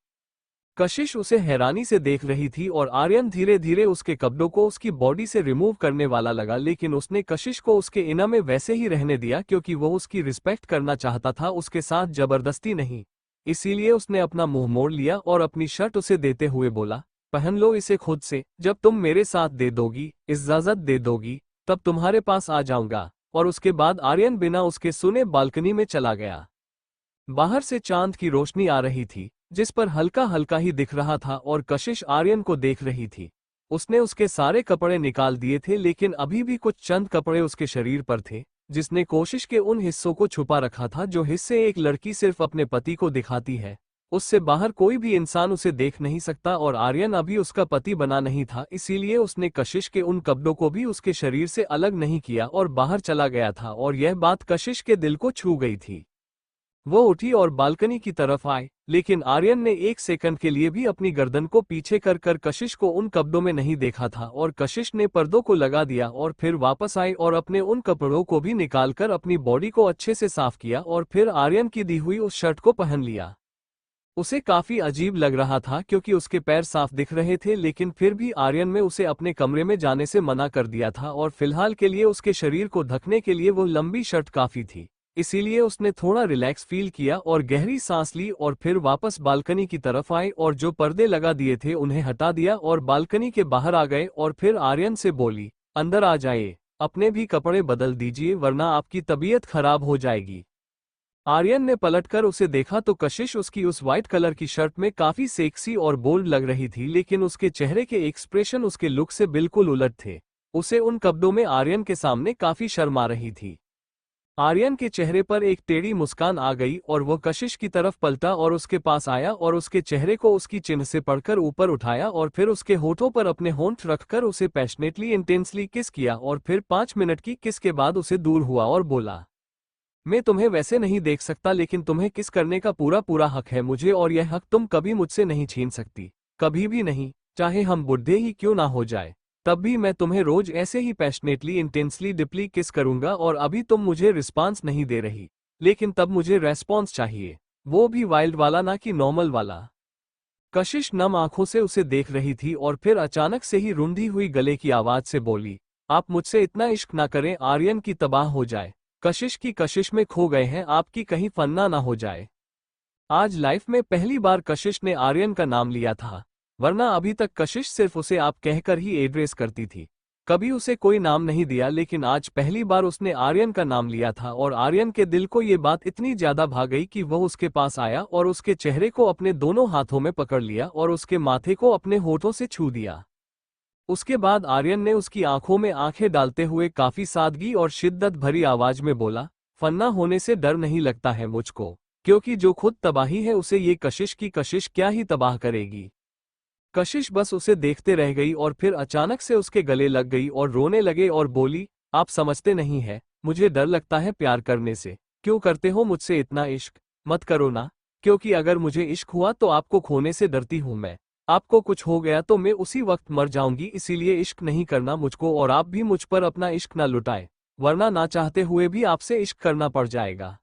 कशिश उसे हैरानी से देख रही थी और आर्यन धीरे धीरे उसके कपड़ों को उसकी बॉडी से रिमूव करने वाला लगा, लेकिन उसने कशिश को उसके इना में वैसे ही रहने दिया क्योंकि वो उसकी रिस्पेक्ट करना चाहता था, उसके साथ जबरदस्ती नहीं। इसीलिए उसने अपना मुंह मोड़ लिया और अपनी शर्ट उसे देते हुए बोला, पहन लो इसे खुद से, जब तुम मेरे साथ दे दोगी, इजाजत दे दोगी, तब तुम्हारे पास आ जाऊंगा। और उसके बाद आर्यन बिना उसके सुने बालकनी में चला गया। बाहर से चांद की रोशनी आ रही थी जिस पर हल्का हल्का ही दिख रहा था और कशिश आर्यन को देख रही थी। उसने उसके सारे कपड़े निकाल दिए थे, लेकिन अभी भी कुछ चंद कपड़े उसके शरीर पर थे, जिसने कोशिश के उन हिस्सों को छुपा रखा था जो हिस्से एक लड़की सिर्फ अपने पति को दिखाती है, उससे बाहर कोई भी इंसान उसे देख नहीं सकता, और आर्यन अभी उसका पति बना नहीं था, इसीलिए उसने कशिश के उन कपड़ों को भी उसके शरीर से अलग नहीं किया और बाहर चला गया था। और यह बात कशिश के दिल को छू गई थी। वो उठी और बालकनी की तरफ आए, लेकिन आर्यन ने एक सेकंड के लिए भी अपनी गर्दन को पीछे कर कर कशिश को उन कपड़ों में नहीं देखा था, और कशिश ने पर्दों को लगा दिया और फिर वापस आई और अपने उन कपड़ों को भी निकालकर अपनी बॉडी को अच्छे से साफ किया और फिर आर्यन की दी हुई उस शर्ट को पहन लिया। उसे काफी अजीब लग रहा था क्योंकि उसके पैर साफ दिख रहे थे, लेकिन फिर भी आर्यन में उसे अपने कमरे में जाने से मना कर दिया था और फिलहाल के लिए उसके शरीर को ढकने के लिए वो लंबी शर्ट काफी थी। इसीलिए उसने थोड़ा रिलैक्स फील किया और गहरी सांस ली और फिर वापस बालकनी की तरफ आए और जो पर्दे लगा दिए थे उन्हें हटा दिया और बालकनी के बाहर आ गए और फिर आर्यन से बोली, अंदर आ जाइए, अपने भी कपड़े बदल दीजिए वरना आपकी तबीयत खराब हो जाएगी। आर्यन ने पलटकर उसे देखा तो कशिश उसकी उस व्हाइट कलर की शर्ट में काफी सेक्सी और बोल्ड लग रही थी, लेकिन उसके चेहरे के एक्सप्रेशन उसके लुक से बिल्कुल उलट थे। उसे उन कपड़ों में आर्यन के सामने काफी शर्मा रही थी। आर्यन के चेहरे पर एक टेढ़ी मुस्कान आ गई और वह कशिश की तरफ पलटा और उसके पास आया और उसके चेहरे को उसकी चिन्ह से पढ़कर ऊपर उठाया और फिर उसके होठों पर अपने होंठ रखकर उसे पैशनेटली इंटेंसली किस किया और फिर 5 मिनट की किस के बाद उसे दूर हुआ और बोला, मैं तुम्हें वैसे नहीं देख सकता लेकिन तुम्हें किस करने का पूरा पूरा हक है मुझे, और यह हक तुम कभी मुझसे नहीं छीन सकती, कभी भी नहीं। चाहे हम बुढ़े ही क्यों ना हो जाए तब भी मैं तुम्हें रोज ऐसे ही पैशनेटली इंटेंसली डीपली किस करूंगा, और अभी तुम मुझे रिस्पांस नहीं दे रही, लेकिन तब मुझे रेस्पॉन्स चाहिए, वो भी वाइल्ड वाला ना कि नॉर्मल वाला। कशिश नम आंखों से उसे देख रही थी और फिर अचानक से ही रुंधी हुई गले की आवाज से बोली, आप मुझसे इतना इश्क ना करें आर्यन की तबाह हो जाए। कशिश की कशिश में खो गए हैं आपकी कहीं फन्ना ना हो जाए। आज लाइफ में पहली बार कशिश ने आर्यन का नाम लिया था, वरना अभी तक कशिश सिर्फ उसे आप कहकर ही एड्रेस करती थी, कभी उसे कोई नाम नहीं दिया, लेकिन आज पहली बार उसने आर्यन का नाम लिया था और आर्यन के दिल को ये बात इतनी ज्यादा भा गई कि वह उसके पास आया और उसके चेहरे को अपने दोनों हाथों में पकड़ लिया और उसके माथे को अपने होठों से छू दिया। उसके बाद आर्यन ने उसकी आंखों में आंखें डालते हुए काफी सादगी और शिद्दत भरी आवाज में बोला, फन्ना होने से डर नहीं लगता है मुझको, क्योंकि जो खुद तबाही है उसे ये कशिश की कशिश क्या ही तबाह करेगी। कशिश बस उसे देखते रह गई और फिर अचानक से उसके गले लग गई और रोने लगे और बोली, आप समझते नहीं है, मुझे डर लगता है प्यार करने से। क्यों करते हो मुझसे इतना इश्क? मत करो ना, क्योंकि अगर मुझे इश्क हुआ तो आपको खोने से डरती हूं मैं। आपको कुछ हो गया तो मैं उसी वक्त मर जाऊंगी, इसीलिए इश्क नहीं करना मुझको, और आप भी मुझ पर अपना इश्क ना लुटाएं, वरना ना चाहते हुए भी आपसे इश्क करना पड़ जाएगा।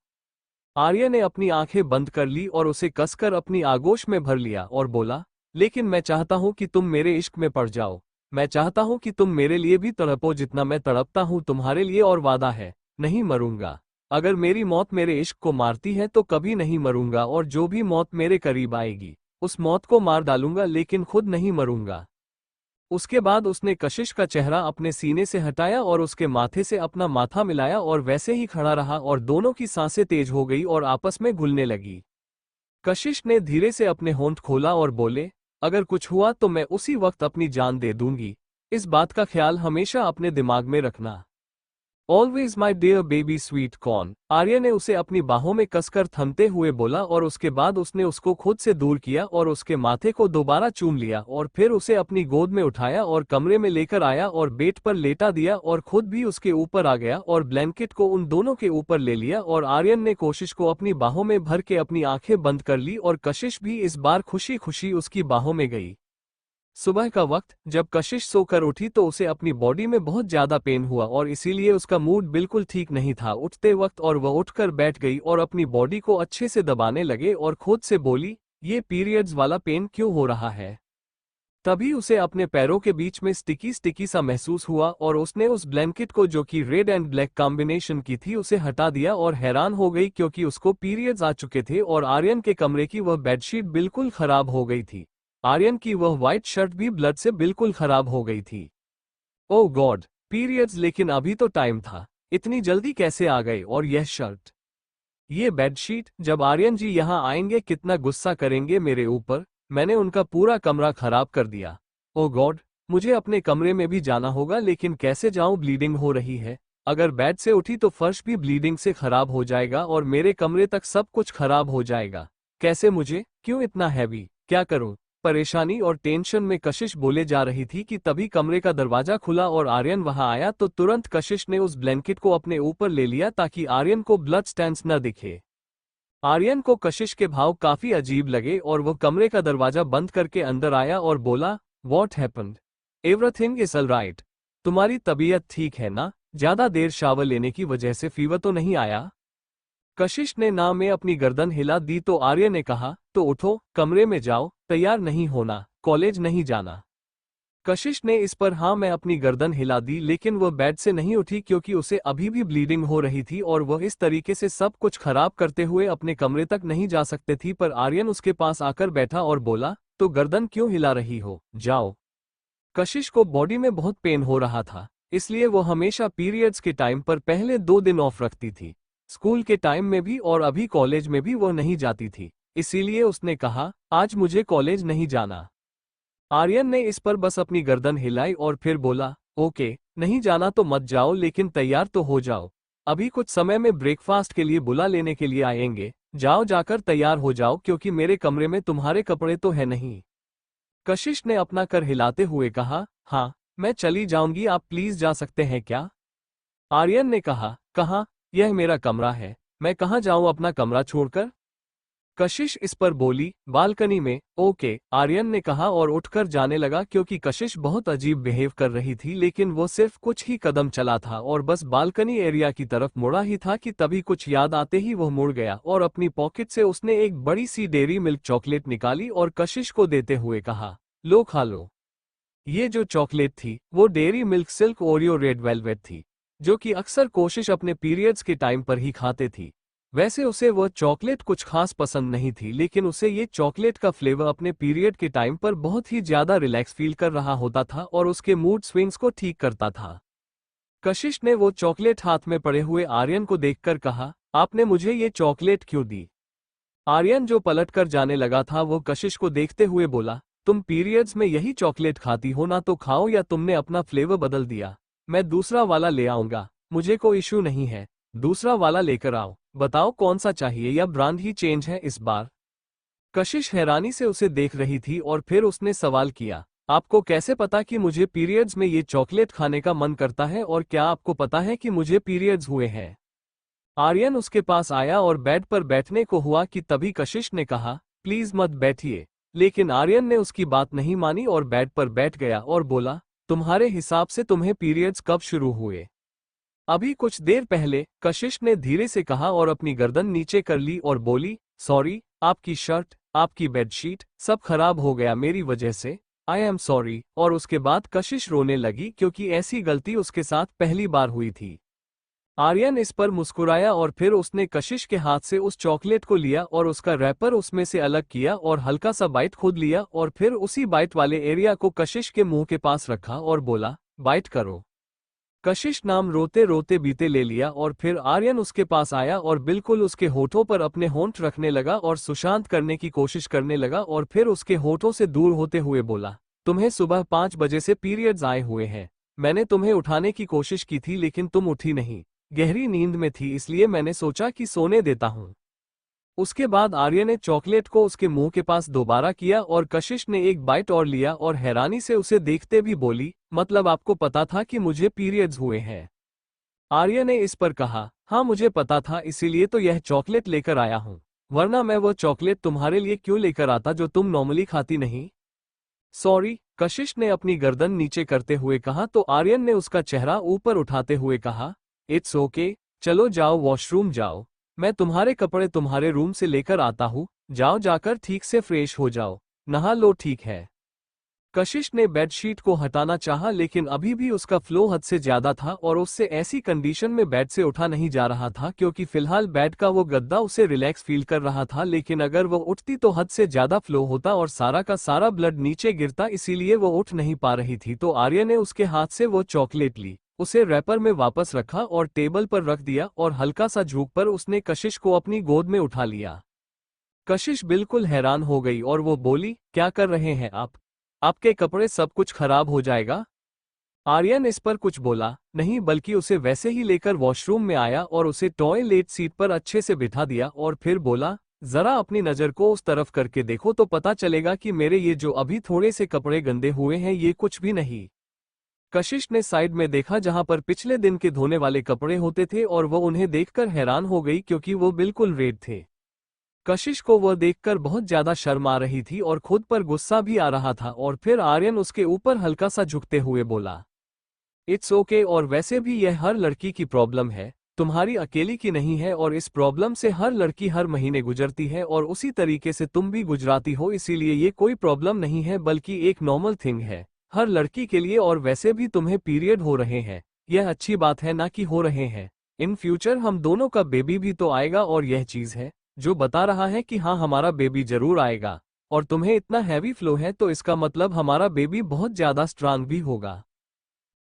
आर्य ने अपनी आंखें बंद कर ली और उसे कसकर अपनी आगोश में भर लिया और बोला, लेकिन मैं चाहता हूं कि तुम मेरे इश्क में पड़ जाओ। मैं चाहता हूं कि तुम मेरे लिए भी तड़पो जितना मैं तड़पता हूं तुम्हारे लिए, और वादा है, नहीं मरूंगा। अगर मेरी मौत मेरे इश्क को मारती है तो कभी नहीं मरूंगा, और जो भी मौत मेरे करीब आएगी उस मौत को मार डालूंगा, लेकिन खुद नहीं मरूंगा। उसके बाद उसने कशिश का चेहरा अपने सीने से हटाया और उसके माथे से अपना माथा मिलाया और वैसे ही खड़ा रहा, और दोनों की सांसें तेज हो गई और आपस में घुलने लगी। कशिश ने धीरे से अपने होंठ खोला और बोले, अगर कुछ हुआ तो मैं उसी वक्त अपनी जान दे दूंगी, इस बात का ख्याल हमेशा अपने दिमाग में रखना। Always my dear baby sweet corn. Arya ने उसे अपनी बाहों में कसकर थमते हुए बोला और उसके बाद उसने उसको खुद से दूर किया और उसके माथे को दोबारा चूम लिया और फिर उसे अपनी गोद में उठाया और कमरे में लेकर आया और बेड पर लेटा दिया और खुद भी उसके ऊपर आ गया और ब्लैंकेट को उन दोनों के ऊपर ले लिया, और आर्यन ने कोशिश को अपनी बाहों में भर के अपनी आंखें बंद कर ली और कशिश भी इस बार खुशी खुशी उसकी बाहों में गई। सुबह का वक्त जब कशिश सोकर उठी तो उसे अपनी बॉडी में बहुत ज्यादा पेन हुआ और इसीलिए उसका मूड बिल्कुल ठीक नहीं था उठते वक्त, और वह उठकर बैठ गई और अपनी बॉडी को अच्छे से दबाने लगे और खुद से बोली, ये पीरियड्स वाला पेन क्यों हो रहा है? तभी उसे अपने पैरों के बीच में स्टिकी स्टिकी सा महसूस हुआ और उसने उस ब्लैंकेट को जो कि रेड एंड ब्लैक कॉम्बिनेशन की थी उसे हटा दिया और हैरान हो गई क्योंकि उसको पीरियड्स आ चुके थे और आर्यन के कमरे की वह बेडशीट बिल्कुल खराब हो गई थी। आर्यन की वह व्हाइट शर्ट भी ब्लड से बिल्कुल खराब हो गई थी। ओह गॉड, पीरियड्स, लेकिन अभी तो टाइम था, इतनी जल्दी कैसे आ गए? और यह शर्ट, ये बेडशीट, जब आर्यन जी यहाँ आएंगे कितना गुस्सा करेंगे मेरे ऊपर। मैंने उनका पूरा कमरा खराब कर दिया। ओह गॉड, मुझे अपने कमरे में भी जाना होगा, लेकिन कैसे जाऊं? ब्लीडिंग हो रही है। अगर बेड से उठी तो फर्श भी ब्लीडिंग से खराब हो जाएगा और मेरे कमरे तक सब कुछ खराब हो जाएगा। कैसे? मुझे क्यों इतना हैवी? क्या करूं? परेशानी और टेंशन में कशिश बोले जा रही थी कि तभी कमरे का दरवाजा खुला और आर्यन वहां आया तो तुरंत कशिश ने उस ब्लैंकेट को अपने ऊपर ले लिया ताकि आर्यन को ब्लड स्टैंस न दिखे। आर्यन को कशिश के भाव काफी अजीब लगे और वो कमरे का दरवाजा बंद करके अंदर आया और बोला, what happened? Everything is alright. तुम्हारी तबीयत ठीक है ना? ज्यादा देर शावर लेने की वजह से फीवर तो नहीं आया? कशिश ने ना में अपनी गर्दन हिला दी तो आर्य ने कहा, तो उठो, कमरे में जाओ, तैयार नहीं होना, कॉलेज नहीं जाना। कशिश ने इस पर हाँ मैं अपनी गर्दन हिला दी, लेकिन वह बेड से नहीं उठी क्योंकि उसे अभी भी ब्लीडिंग हो रही थी और वह इस तरीके से सब कुछ खराब करते हुए अपने कमरे तक नहीं जा सकते थी। पर आर्यन उसके पास आकर बैठा और बोला, तो गर्दन क्यों हिला रही हो? जाओ। कशिश को बॉडी में बहुत पेन हो रहा था। इसलिए वो हमेशा पीरियड्स के टाइम पर पहले 2 दिन ऑफ रखती थी। स्कूल के टाइम में भी और अभी कॉलेज में भी वो नहीं जाती थी, इसीलिए उसने कहा, आज मुझे कॉलेज नहीं जाना। आर्यन ने इस पर बस अपनी गर्दन हिलाई और फिर बोला, ओके, नहीं जाना तो मत जाओ, लेकिन तैयार तो हो जाओ। अभी कुछ समय में ब्रेकफास्ट के लिए बुला लेने के लिए आएंगे, जाओ जाकर तैयार हो जाओ, क्योंकि मेरे कमरे में तुम्हारे कपड़े तो है नहीं। कशिश ने अपना कर हिलाते हुए कहा, हाँ, मैं चली जाऊंगी, आप प्लीज जा सकते हैं क्या? आर्यन ने कहा, कहाँ? यह मेरा कमरा है, मैं कहाँ जाऊं अपना कमरा छोड़कर? कशिश इस पर बोली, बालकनी में। ओके, आर्यन ने कहा और उठकर जाने लगा, क्योंकि कशिश बहुत अजीब बिहेव कर रही थी, लेकिन वो सिर्फ कुछ ही कदम चला था और बस बालकनी एरिया की तरफ मुड़ा ही था कि तभी कुछ याद आते ही वो मुड़ गया और अपनी पॉकेट से उसने एक बड़ी सी डेयरी मिल्क चॉकलेट निकाली और कशिश को देते हुए कहा, लो खा लो। ये जो चॉकलेट थी वो dairy milk silk Oreo red velvet थी, जो कि अक्सर कोशिश अपने पीरियड्स के टाइम पर ही खाते थी। वैसे उसे वह चॉकलेट कुछ खास पसंद नहीं थी, लेकिन उसे ये चॉकलेट का फ्लेवर अपने पीरियड के टाइम पर बहुत ही ज्यादा रिलैक्स फील कर रहा होता था और उसके मूड स्विंग्स को ठीक करता था। कशिश ने वो चॉकलेट हाथ में पड़े हुए आर्यन को देखकर कहा, आपने मुझे ये चॉकलेट क्यों दी? आर्यन जो पलट कर जाने लगा था वो कशिश को देखते हुए बोला, तुम पीरियड्स में यही चॉकलेट खाती हो ना, तो खाओ, या तुमने अपना फ्लेवर बदल दिया? मैं दूसरा वाला ले आऊंगा, मुझे कोई इशू नहीं है, दूसरा वाला लेकर आओ। बताओ कौन सा चाहिए, या ब्रांड ही चेंज है इस बार? कशिश हैरानी से उसे देख रही थी और फिर उसने सवाल किया, आपको कैसे पता कि मुझे पीरियड्स में ये चॉकलेट खाने का मन करता है, और क्या आपको पता है कि मुझे पीरियड्स हुए हैं? आर्यन उसके पास आया और बेड पर बैठने को हुआ कि तभी कशिश ने कहा, प्लीज मत बैठिए। लेकिन आर्यन ने उसकी बात नहीं मानी और बेड पर बैठ गया और बोला, तुम्हारे हिसाब से तुम्हें पीरियड्स कब शुरू हुए? अभी कुछ देर पहले, कशिश ने धीरे से कहा और अपनी गर्दन नीचे कर ली और बोली, सॉरी, आपकी शर्ट, आपकी बेडशीट, सब खराब हो गया मेरी वजह से, आई एम सॉरी। और उसके बाद कशिश रोने लगी, क्योंकि ऐसी गलती उसके साथ पहली बार हुई थी। आर्यन इस पर मुस्कुराया और फिर उसने कशिश के हाथ से उस चॉकलेट को लिया और उसका रैपर उसमें से अलग किया और हल्का सा बाइट खुद लिया और फिर उसी बाइट वाले एरिया को कशिश के मुंह के पास रखा और बोला, बाइट करो। कशिश नाम रोते रोते बीते ले लिया और फिर आर्यन उसके पास आया और बिल्कुल उसके होठों पर अपने होंठ रखने लगा और सुशांत करने की कोशिश करने लगा और फिर उसके होठों से दूर होते हुए बोला, तुम्हें सुबह 5 बजे से पीरियड्स आए हुए हैं। मैंने तुम्हें उठाने की कोशिश की थी, लेकिन तुम उठी नहीं, गहरी नींद में थी, इसलिए मैंने सोचा कि सोने देता हूँ। उसके बाद आर्य ने चॉकलेट को उसके मुंह के पास दोबारा किया और कशिश ने एक बाइट और लिया और हैरानी से उसे देखते भी बोली, मतलब आपको पता था कि मुझे पीरियड्स हुए हैं? आर्य ने इस पर कहा, हाँ मुझे पता था, इसीलिए तो यह चॉकलेट लेकर आया हूँ, वरना मैं वो चॉकलेट तुम्हारे लिए क्यों लेकर आता जो तुम नॉर्मली खाती नहीं? सॉरी, कशिश ने अपनी गर्दन नीचे करते हुए कहा तो आर्यन ने उसका चेहरा ऊपर उठाते हुए कहा, इट्स ओके, चलो जाओ वॉशरूम जाओ, मैं तुम्हारे कपड़े तुम्हारे रूम से लेकर आता हूँ, जाओ जाकर ठीक से फ्रेश हो जाओ, नहा लो, ठीक है? कशिश ने बेडशीट को हटाना चाहा, लेकिन अभी भी उसका फ्लो हद से ज्यादा था और उससे ऐसी कंडीशन में बेड से उठा नहीं जा रहा था, क्योंकि फिलहाल बेड का वो गद्दा उसे रिलैक्स फील कर रहा था, लेकिन अगर वो उठती तो हद से ज्यादा फ्लो होता और सारा का सारा ब्लड नीचे गिरता, इसीलिए वो उठ नहीं पा रही थी। तो आर्य ने उसके हाथ से वो चॉकलेट ली, उसे रैपर में वापस रखा और टेबल पर रख दिया और हल्का सा झुक कर उसने कशिश को अपनी गोद में उठा लिया। कशिश बिल्कुल हैरान हो गई और वो बोली, क्या कर रहे हैं आप? आपके कपड़े सब कुछ खराब हो जाएगा। आर्यन इस पर कुछ बोला नहीं, बल्कि उसे वैसे ही लेकर वॉशरूम में आया और उसे टॉयलेट सीट पर अच्छे से बिठा दिया और फिर बोला, जरा अपनी नजर को उस तरफ करके देखो तो पता चलेगा कि मेरे ये जो अभी थोड़े से कपड़े गंदे हुए हैं ये कुछ भी नहीं। कशिश ने साइड में देखा जहां पर पिछले दिन के धोने वाले कपड़े होते थे और वो उन्हें देखकर हैरान हो गई, क्योंकि वो बिल्कुल रेड थे। कशिश को वह देखकर बहुत ज्यादा शर्म आ रही थी और खुद पर गुस्सा भी आ रहा था और फिर आर्यन उसके ऊपर हल्का सा झुकते हुए बोला, इट्स ओके, और वैसे भी यह हर लड़की की प्रॉब्लम है, तुम्हारी अकेली की नहीं है, और इस प्रॉब्लम से हर लड़की हर महीने गुजरती है और उसी तरीके से तुम भी गुजराती हो, इसीलिए ये कोई प्रॉब्लम नहीं है बल्कि एक नॉर्मल थिंग है हर लड़की के लिए। और वैसे भी तुम्हें पीरियड हो रहे हैं, यह अच्छी बात है ना कि हो रहे हैं, इन फ्यूचर हम दोनों का बेबी भी तो आएगा, और यह चीज है जो बता रहा है कि हाँ हमारा बेबी जरूर आएगा, और तुम्हें इतना हैवी फ्लो है तो इसका मतलब हमारा बेबी बहुत ज्यादा स्ट्रांग भी होगा।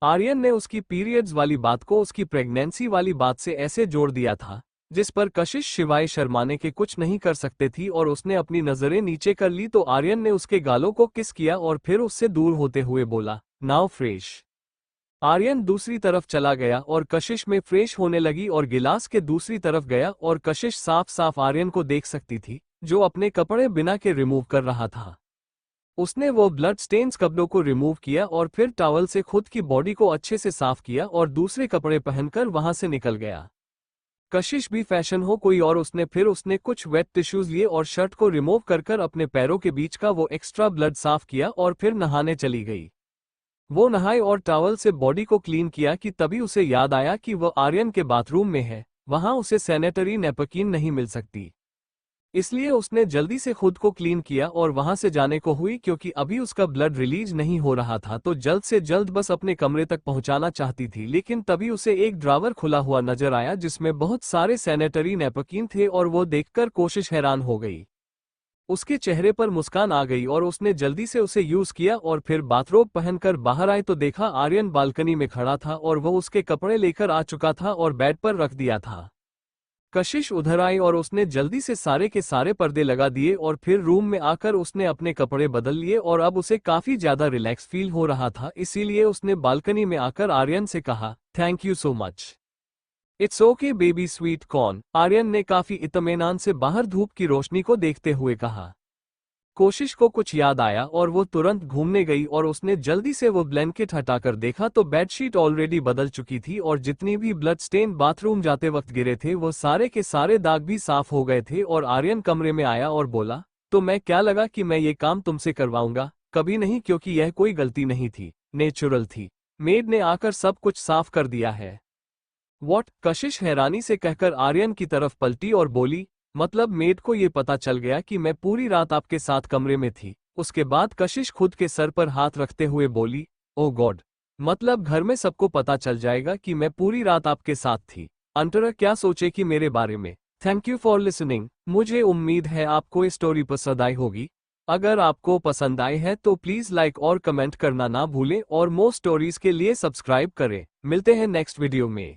आर्यन ने उसकी पीरियड्स वाली बात को उसकी प्रेगनेंसी वाली बात से ऐसे जोड़ दिया था जिस पर कशिश शिवाय शर्माने के कुछ नहीं कर सकते थी और उसने अपनी नजरें नीचे कर ली तो आर्यन ने उसके गालों को किस किया और फिर उससे दूर होते हुए बोला, नाउ फ्रेश। आर्यन दूसरी तरफ चला गया और कशिश में फ्रेश होने लगी और गिलास के दूसरी तरफ गया और कशिश साफ साफ आर्यन को देख सकती थी जो अपने कपड़े बिना के रिमूव कर रहा था। उसने वो ब्लड स्टेन्स कपड़ों को रिमूव किया और फिर टॉवल से खुद की बॉडी को अच्छे से साफ किया और दूसरे कपड़े पहनकर वहां से निकल गया। कशिश भी फैशन हो कोई और उसने कुछ वेट टिश्यूज लिए और शर्ट को रिमूव कर अपने पैरों के बीच का वो एक्स्ट्रा ब्लड साफ किया और फिर नहाने चली गई। वो नहाई और टॉवल से बॉडी को क्लीन किया कि तभी उसे याद आया कि वो आर्यन के बाथरूम में है, वहां उसे सैनिटरी नैपकिन नहीं मिल सकती। इसलिए उसने जल्दी से खुद को क्लीन किया और वहां से जाने को हुई क्योंकि अभी उसका ब्लड रिलीज नहीं हो रहा था तो जल्द से जल्द बस अपने कमरे तक पहुंचाना चाहती थी। लेकिन तभी उसे एक ड्रावर खुला हुआ नजर आया जिसमें बहुत सारे सैनिटरी नैपकिन थे और वो देखकर कोशिश हैरान हो गई। उसके चेहरे पर मुस्कान आ गई और उसने जल्दी से उसे यूज किया और फिर बाथरोब पहनकर बाहर आए तो देखा आर्यन बालकनी में खड़ा था और वो उसके कपड़े लेकर आ चुका था और बेड पर रख दिया था। कशिश उधर आई और उसने जल्दी से सारे के सारे पर्दे लगा दिए और फिर रूम में आकर उसने अपने कपड़े बदल लिए और अब उसे काफी ज्यादा रिलैक्स फील हो रहा था, इसीलिए उसने बालकनी में आकर आर्यन से कहा, thank you so much. It's okay baby sweet corn, Aryan ने काफी इत्मीनान से बाहर धूप की रोशनी को देखते हुए कहा। कोशिश को कुछ याद आया और वो तुरंत घूमने गई और उसने जल्दी से वो ब्लैंकेट हटाकर देखा तो बेडशीट ऑलरेडी बदल चुकी थी और जितनी भी ब्लड स्टेन बाथरूम जाते वक्त गिरे थे वो सारे के सारे दाग भी साफ हो गए थे। और आर्यन कमरे में आया और बोला, तो मैं क्या लगा कि मैं ये काम तुमसे करवाऊंगा, कभी नहीं, क्योंकि यह कोई गलती नहीं थी, नेचुरल थी। मेड ने आकर सब कुछ साफ कर दिया है। व्हाट? कशिश हैरानी से कहकर आर्यन की तरफ पलटी और बोली, मतलब मेड को ये पता चल गया कि मैं पूरी रात आपके साथ कमरे में थी। उसके बाद कशिश खुद के सर पर हाथ रखते हुए बोली, ओ गॉड, मतलब घर में सबको पता चल जाएगा कि मैं पूरी रात आपके साथ थी। अंतरा क्या सोचे कि मेरे बारे में। Thank you for listening. मुझे उम्मीद है आपको ये स्टोरी पसंद आई होगी। अगर आपको पसंद आई है तो प्लीज लाइक और कमेंट करना ना भूलें और मोर स्टोरीज के लिए सब्सक्राइब करें। मिलते हैं नेक्स्ट वीडियो में।